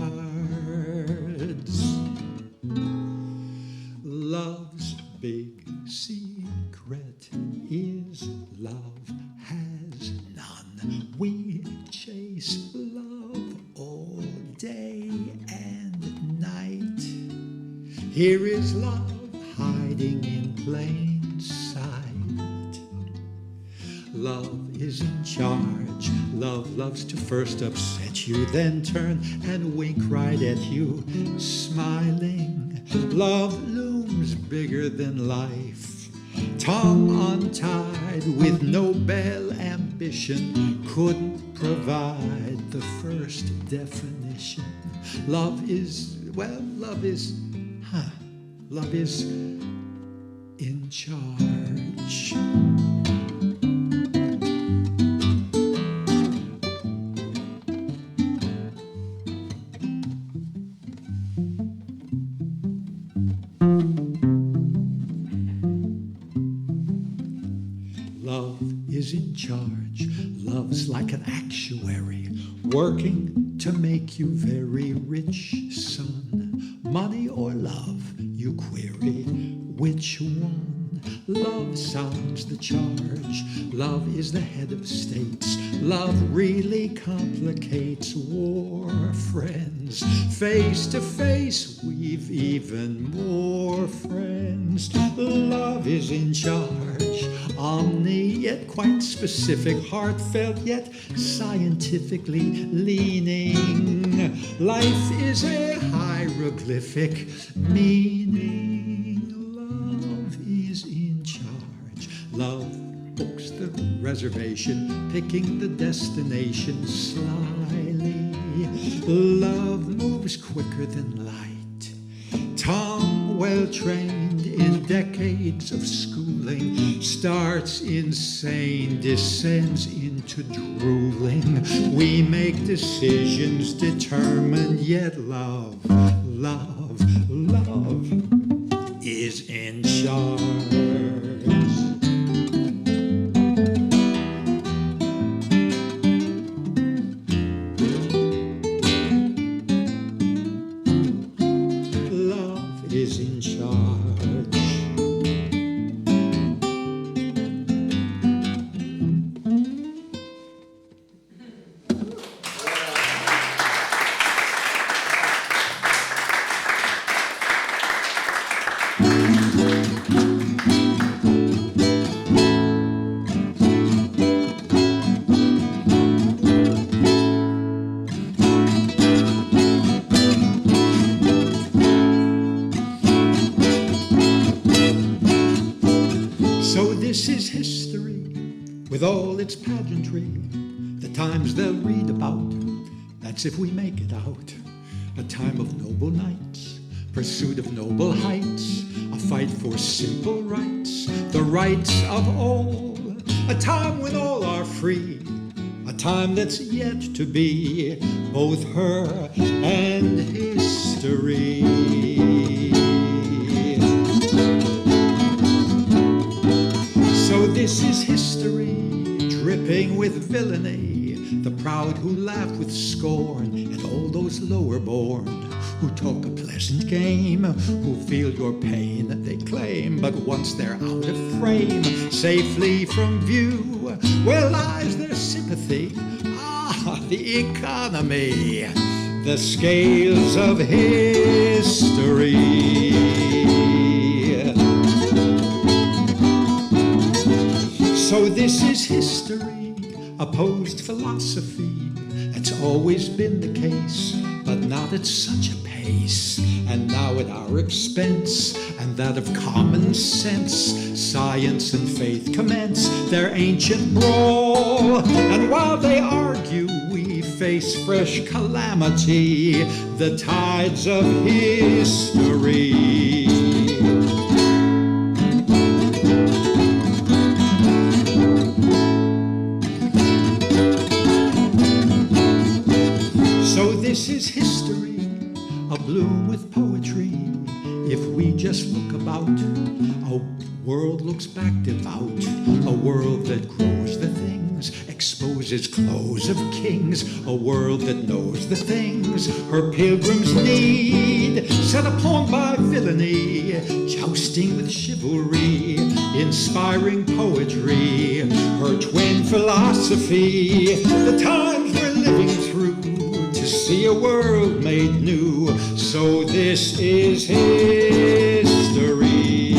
S4: Love's big secret is love has none. We chase love all day and night. Here is love hiding in plain sight. Love is in charge. Love loves to first upset you, then turn and wink right at you, smiling. Love looms bigger than life. Tongue untied with Nobel ambition, couldn't provide the first definition. Love is in charge. Love is in charge. Love's like an actuary, working to make you very rich, son. Money or love, you query, which one? Love sounds the charge. Love is the head of states. Love really complicates war, friends. Face to face, we've even more friends. Love is in charge. Omni, yet quite specific, heartfelt, yet scientifically leaning. Life is a hieroglyphic meaning. Love is in charge. Love books the reservation, picking the destination slyly. Love moves quicker than light. Tongue well trained in decades of schooling, starts insane, descends into drooling. We make decisions determined, yet love is in charge. Love is in charge. So this is history with all its pageantry. The times they'll read about, that's if we make it out. A time of noble knights, pursuit of noble heights, a fight for simple rights, the rights of all. A time when all are free, a time that's yet to be, both her and history. So this is history, dripping with villainy, the proud who laugh with scorn, and all those lower born who talk a pleasant game, who feel your pain they claim, but once they're out of frame, safely from view, where lies their sympathy? Ah, the economy, the scales of history. So this is history, opposed philosophy. It's always been the case, but not at such a pace, and now at our expense, and that of common sense. Science and faith commence their ancient brawl, and while they argue, we face fresh calamity, the tides of history. So this is history, abloom with poetry. If we just look about, a world looks back devout, a world that grows the things, exposes clothes of kings, a world that knows the things her pilgrims need, set upon by villainy, jousting with chivalry, inspiring poetry, her twin philosophy, the times we're living through, to see a world made new. So this is history.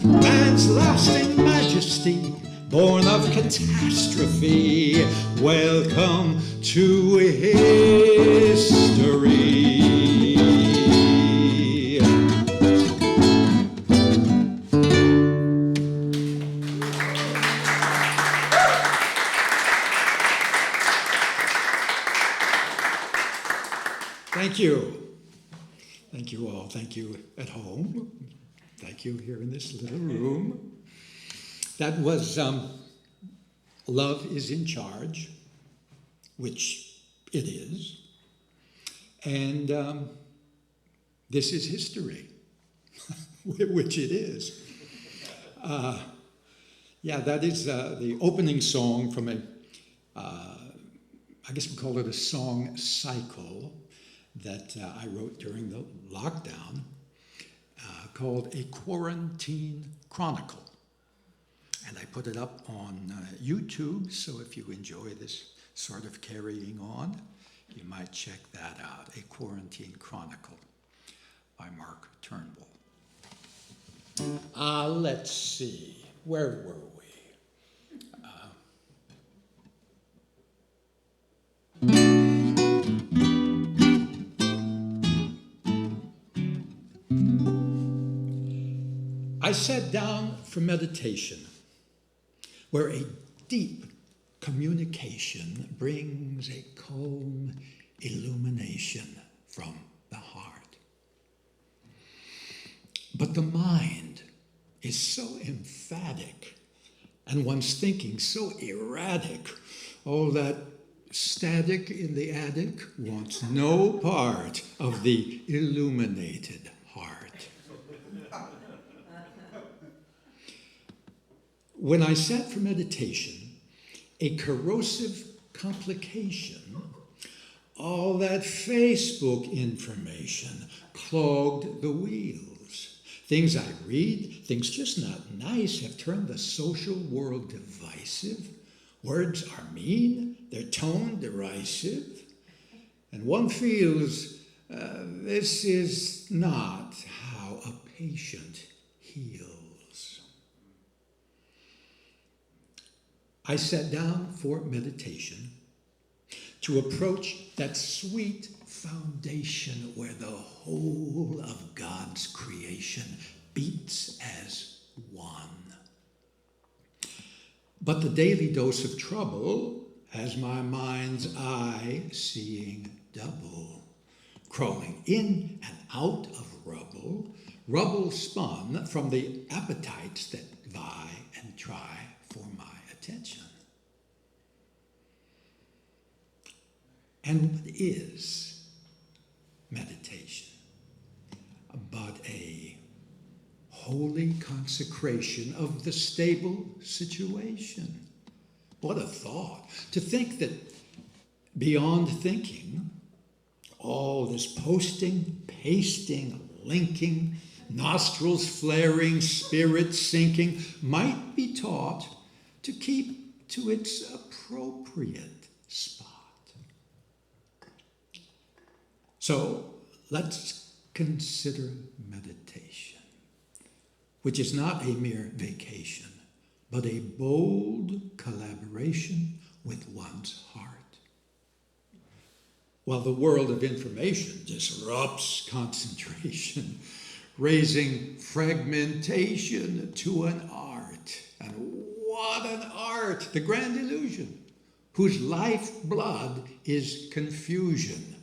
S4: Man's lasting majesty, born of catastrophe, welcome to history. Thank you. Thank you all. Thank you at home. Thank you here in this little room. That was Love is in Charge, which it is. And this is history, which it is. Yeah, that is the opening song from a, I guess we call it a song cycle that I wrote during the lockdown called A Quarantine Chronicle. And I put it up on YouTube, so if you enjoy this sort of carrying on, you might check that out. A Quarantine Chronicle by Mark Turnbull. Let's see, where were we? I sat down for meditation, where a deep communication brings a calm illumination from the heart. But the mind is so emphatic, and one's thinking so erratic. All that static in the attic wants no part of the illuminated heart. When I sat for meditation, a corrosive complication, all that Facebook information clogged the wheels. Things I read, things just not nice, have turned the social world divisive. Words are mean, their tone derisive. And one feels this is not how a patient heals. I sat down for meditation to approach that sweet foundation where the whole of God's creation beats as one. But the daily dose of trouble has my mind's eye seeing double, crawling in and out of rubble, rubble spun from the appetites that vie and try for my attention. And what is meditation but a holy consecration of the stable situation? What a thought, to think that beyond thinking, all this posting, pasting, linking, nostrils flaring, spirit sinking, might be taught to keep to its appropriate spot. So let's consider meditation, which is not a mere vacation, but a bold collaboration with one's heart. While the world of information disrupts concentration, raising fragmentation to an art. And what an art! The grand illusion, whose lifeblood is confusion.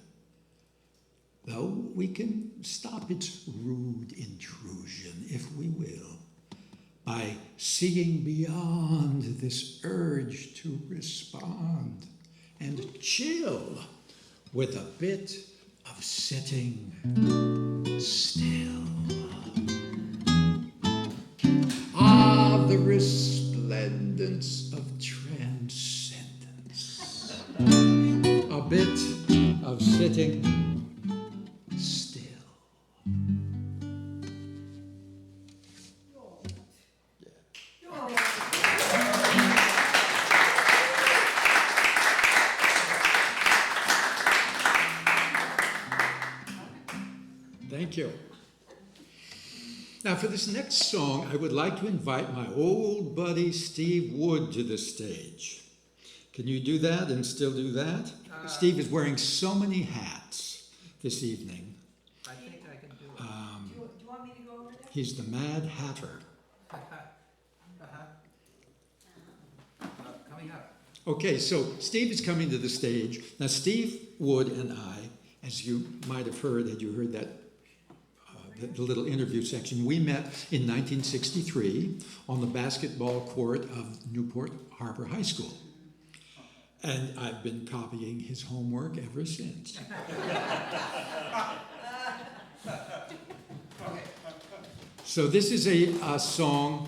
S4: Though we can stop its rude intrusion, if we will, by seeing beyond this urge to respond and chill with a bit of sitting still. Ah, the resplendence of transcendence. A bit of sitting still. Thank you. Now, for this next song, I would like to invite my old buddy Steve Wood to the stage. Can you do that and still do that? Steve is wearing so many hats this evening.
S1: I think I can do it.
S7: Do you want me to go over there?
S4: He's the Mad Hatter.
S1: Coming up.
S4: Okay, so Steve is coming to the stage. Now, Steve Wood and I, as you might have heard, had you heard that the little interview section, we met in 1963 on the basketball court of Newport Harbor High School. And I've been copying his homework ever since. So this is a song,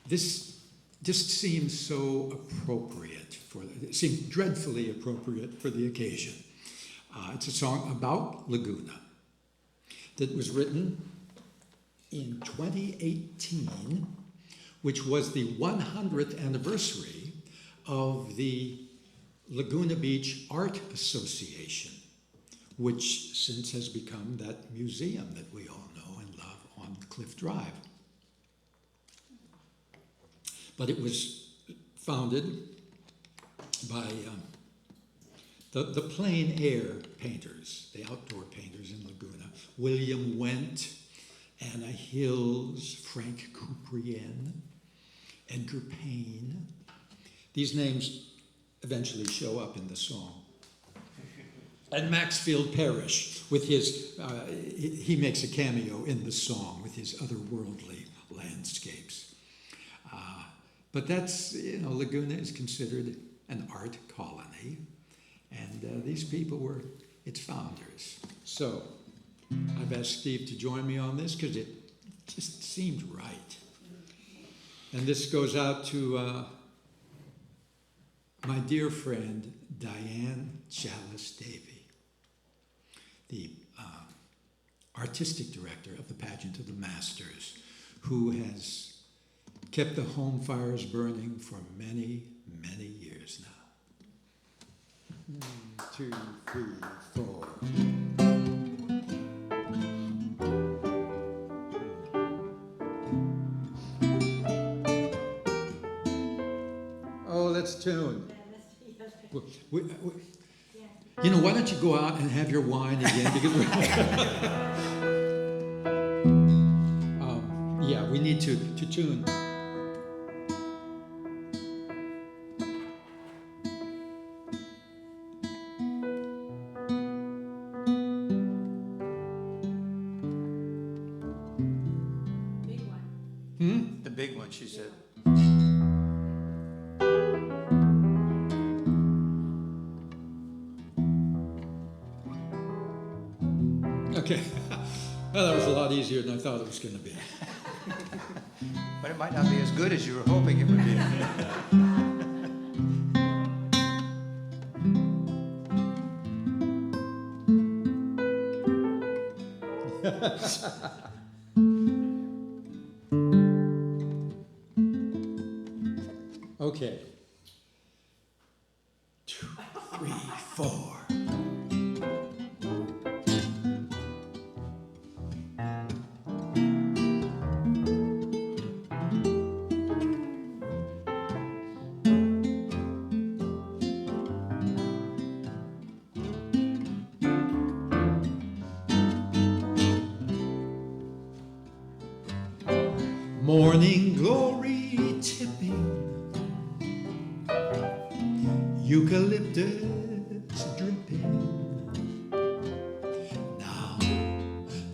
S4: this just seems so appropriate, it seems dreadfully appropriate for the occasion. It's a song about Laguna that was written in 2018, which was the 100th anniversary of the Laguna Beach Art Association, which since has become that museum that we all know and love on Cliff Drive. But it was founded by the plein air painters, the outdoor painters in Laguna, William Wendt, Anna Hills, Frank Couperien, Edgar Payne. These names eventually show up in the song. And Maxfield Parrish, with his, he makes a cameo in the song with his otherworldly landscapes. But that's, Laguna is considered an art colony. And these people were its founders. So I've asked Steve to join me on this because it just seemed right. And this goes out to my dear friend, Diane Chalice Davy, the artistic director of the Pageant of the Masters, who has kept the home fires burning for many, many years now. 1, 2, 3, 4. Oh, let's tune. Why don't you go out and have your wine again? Because we need to tune.
S1: she said.
S4: Okay. Well, that was a lot easier than I thought it was going to be.
S1: But it might not be as good as you were hoping it would be.
S4: Okay. 2, 3, 4. Morning glory tipping, eucalyptus dripping. Now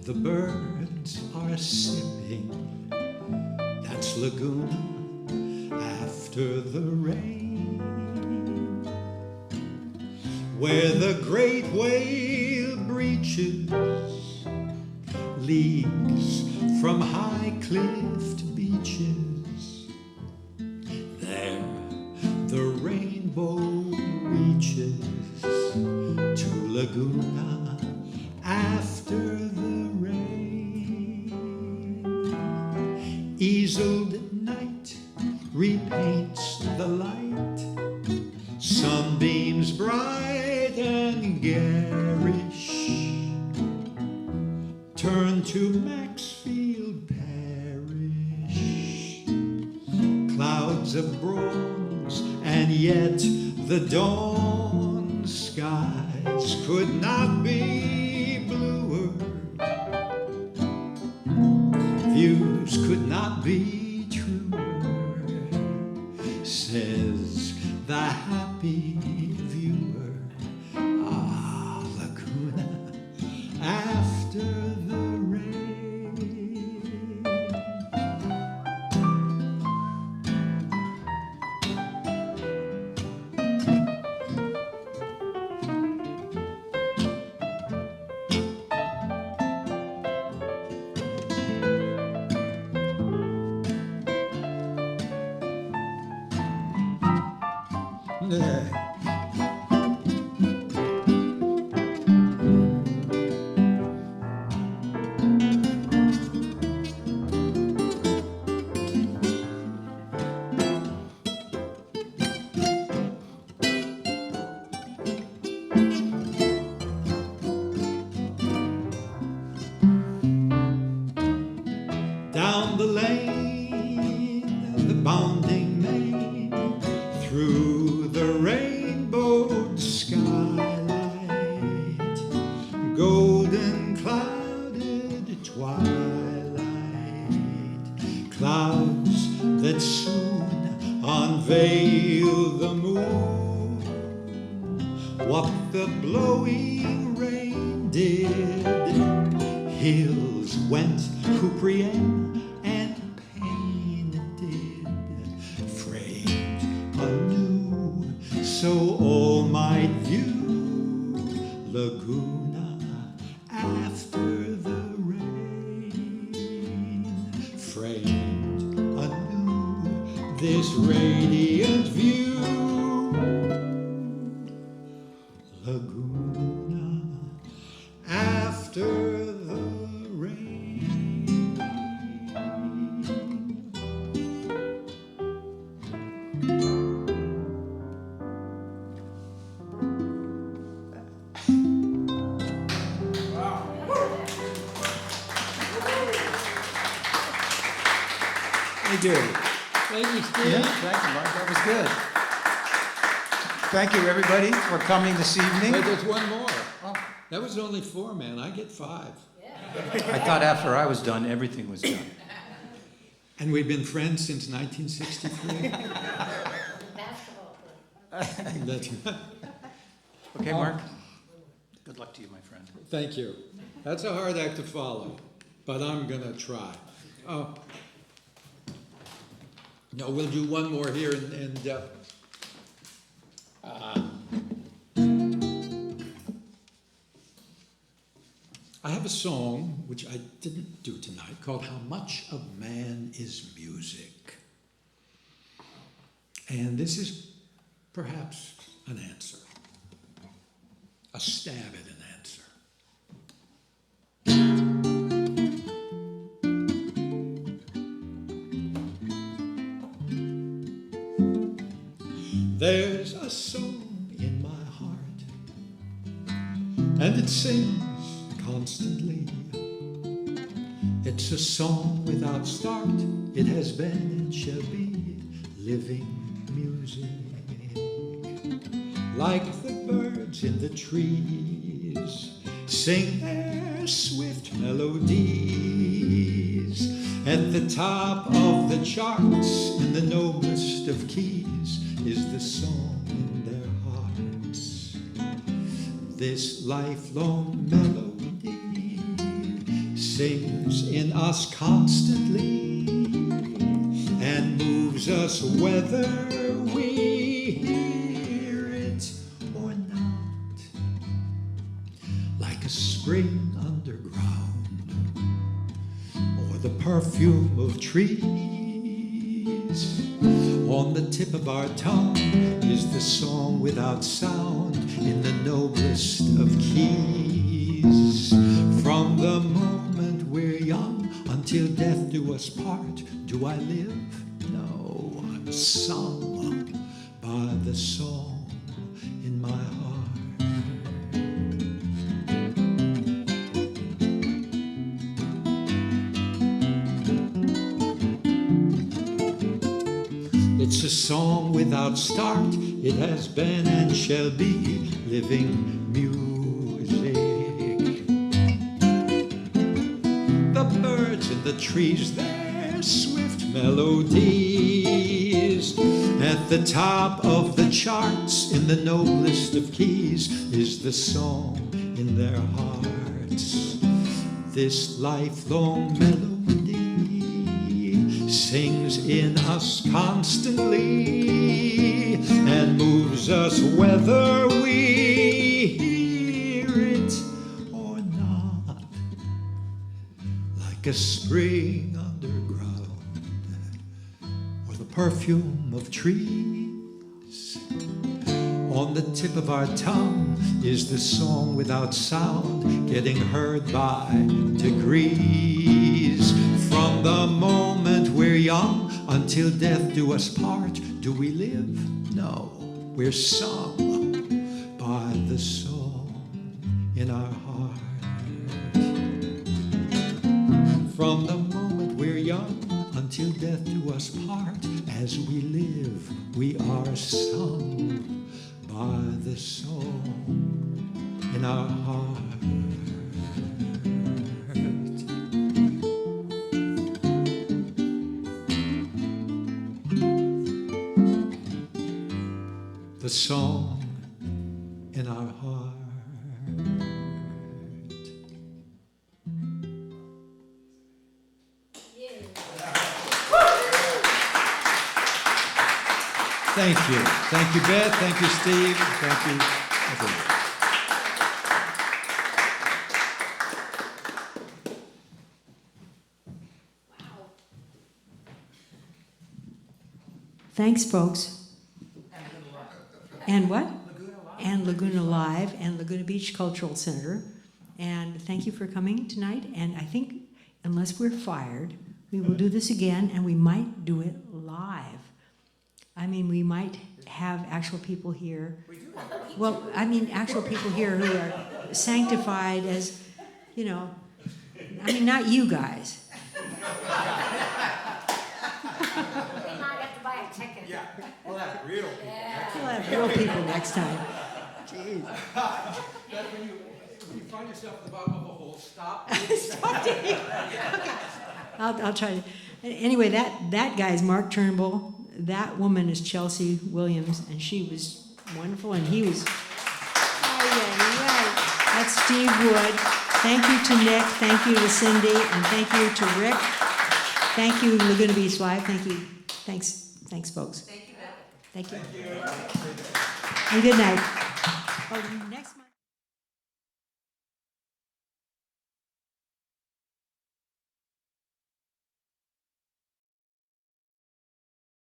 S4: the birds are sipping. That's Laguna after the rain, where the great whale breaches leagues from high-cliffed beaches. There the rainbow reaches to Laguna after the rain. Easeled night repaints the light, sunbeams bright and garish turn to Maxfield Parish. Clouds of bronze, and yet the dawn skies could not be bluer. Views could not be truer, says the happy viewer. Ah, Laguna after the rain. Down the lane, the bounding main, through the rainbowed skylight, golden clouded twilight, clouds that soon unveil the moon. What the blowing rain did, hills went Cuprienne and painted, framed anew, so all might view Laguna after the rain. Framed anew, this radiant view, Laguna after the rain.
S1: Thank you.
S4: Thank you, Steve.
S1: Yeah, thank you, Mark. That was good. Thank you, everybody, for coming this evening.
S4: Wait, there's one more. That was only 4, man. I get 5.
S1: I thought after I was done, everything was done.
S4: And we've been friends since 1963. That's right.
S1: Okay, Mark? Good luck to you, my friend.
S4: Thank you. That's a hard act to follow, but I'm going to try. No, we'll do one more here, and I have a song, which I didn't do tonight, called How Much of Man is Music? And this is perhaps an answer, a stab at an answer. There's a song in my heart, and it sings constantly. It's a song without start. It has been and shall be living music. Like the birds in the trees sing their swift melodies. At the top of the charts, in the noblest of keys, is the song in their hearts. This lifelong melody sings in us constantly and moves us whether we hear it or not. Like a spring underground or the perfume of trees. On the tip of our tongue is the song without sound in the noblest of keys. From the moment we're young until death do us part, do I live? No, I'm sung by the song in my heart. It's a song without start. It has been and shall be living music. The birds in the trees, their swift melodies. At the top of the charts, in the noblest of keys, is the song in their hearts. This lifelong melody sings in us constantly and moves us whether we hear it or not. Like a spring underground or the perfume of trees. On the tip of our tongue is the song without sound, getting heard by degrees. From the moment we're young until death do us part, do we live? No, we're sung by the song in our heart. From the moment we're young until death do us part, as we live, we are sung by the song in our heart. The song in our heart. Thank you. Thank you, Beth. Thank you, Steve. Thank you, everyone.
S3: Thanks, folks. And what? And Laguna Live and Laguna Beach Cultural Center. And thank you for coming tonight. And I think, unless we're fired, we will do this again, and we might do it live. I mean, we might have actual people here. Well, I mean, actual people here who are sanctified as, you know, I mean, not you guys.
S1: We'll have real people.
S3: We'll have real people next time. Jeez.
S4: Beth, when you find yourself at the bottom of a hole, stop.
S3: Stop digging. I'll try to. Anyway, that guy's Mark Turnbull. That woman is Chelsea Williams, and she was wonderful, and he was. That's Steve Wood. Thank you to Nick. Thank you to Cindy, and thank you to Rick. Thank you, Laguna Beach Live. Thank you, Thanks, folks. Thank you, Beth. Thank you. And good night. Oh, next month.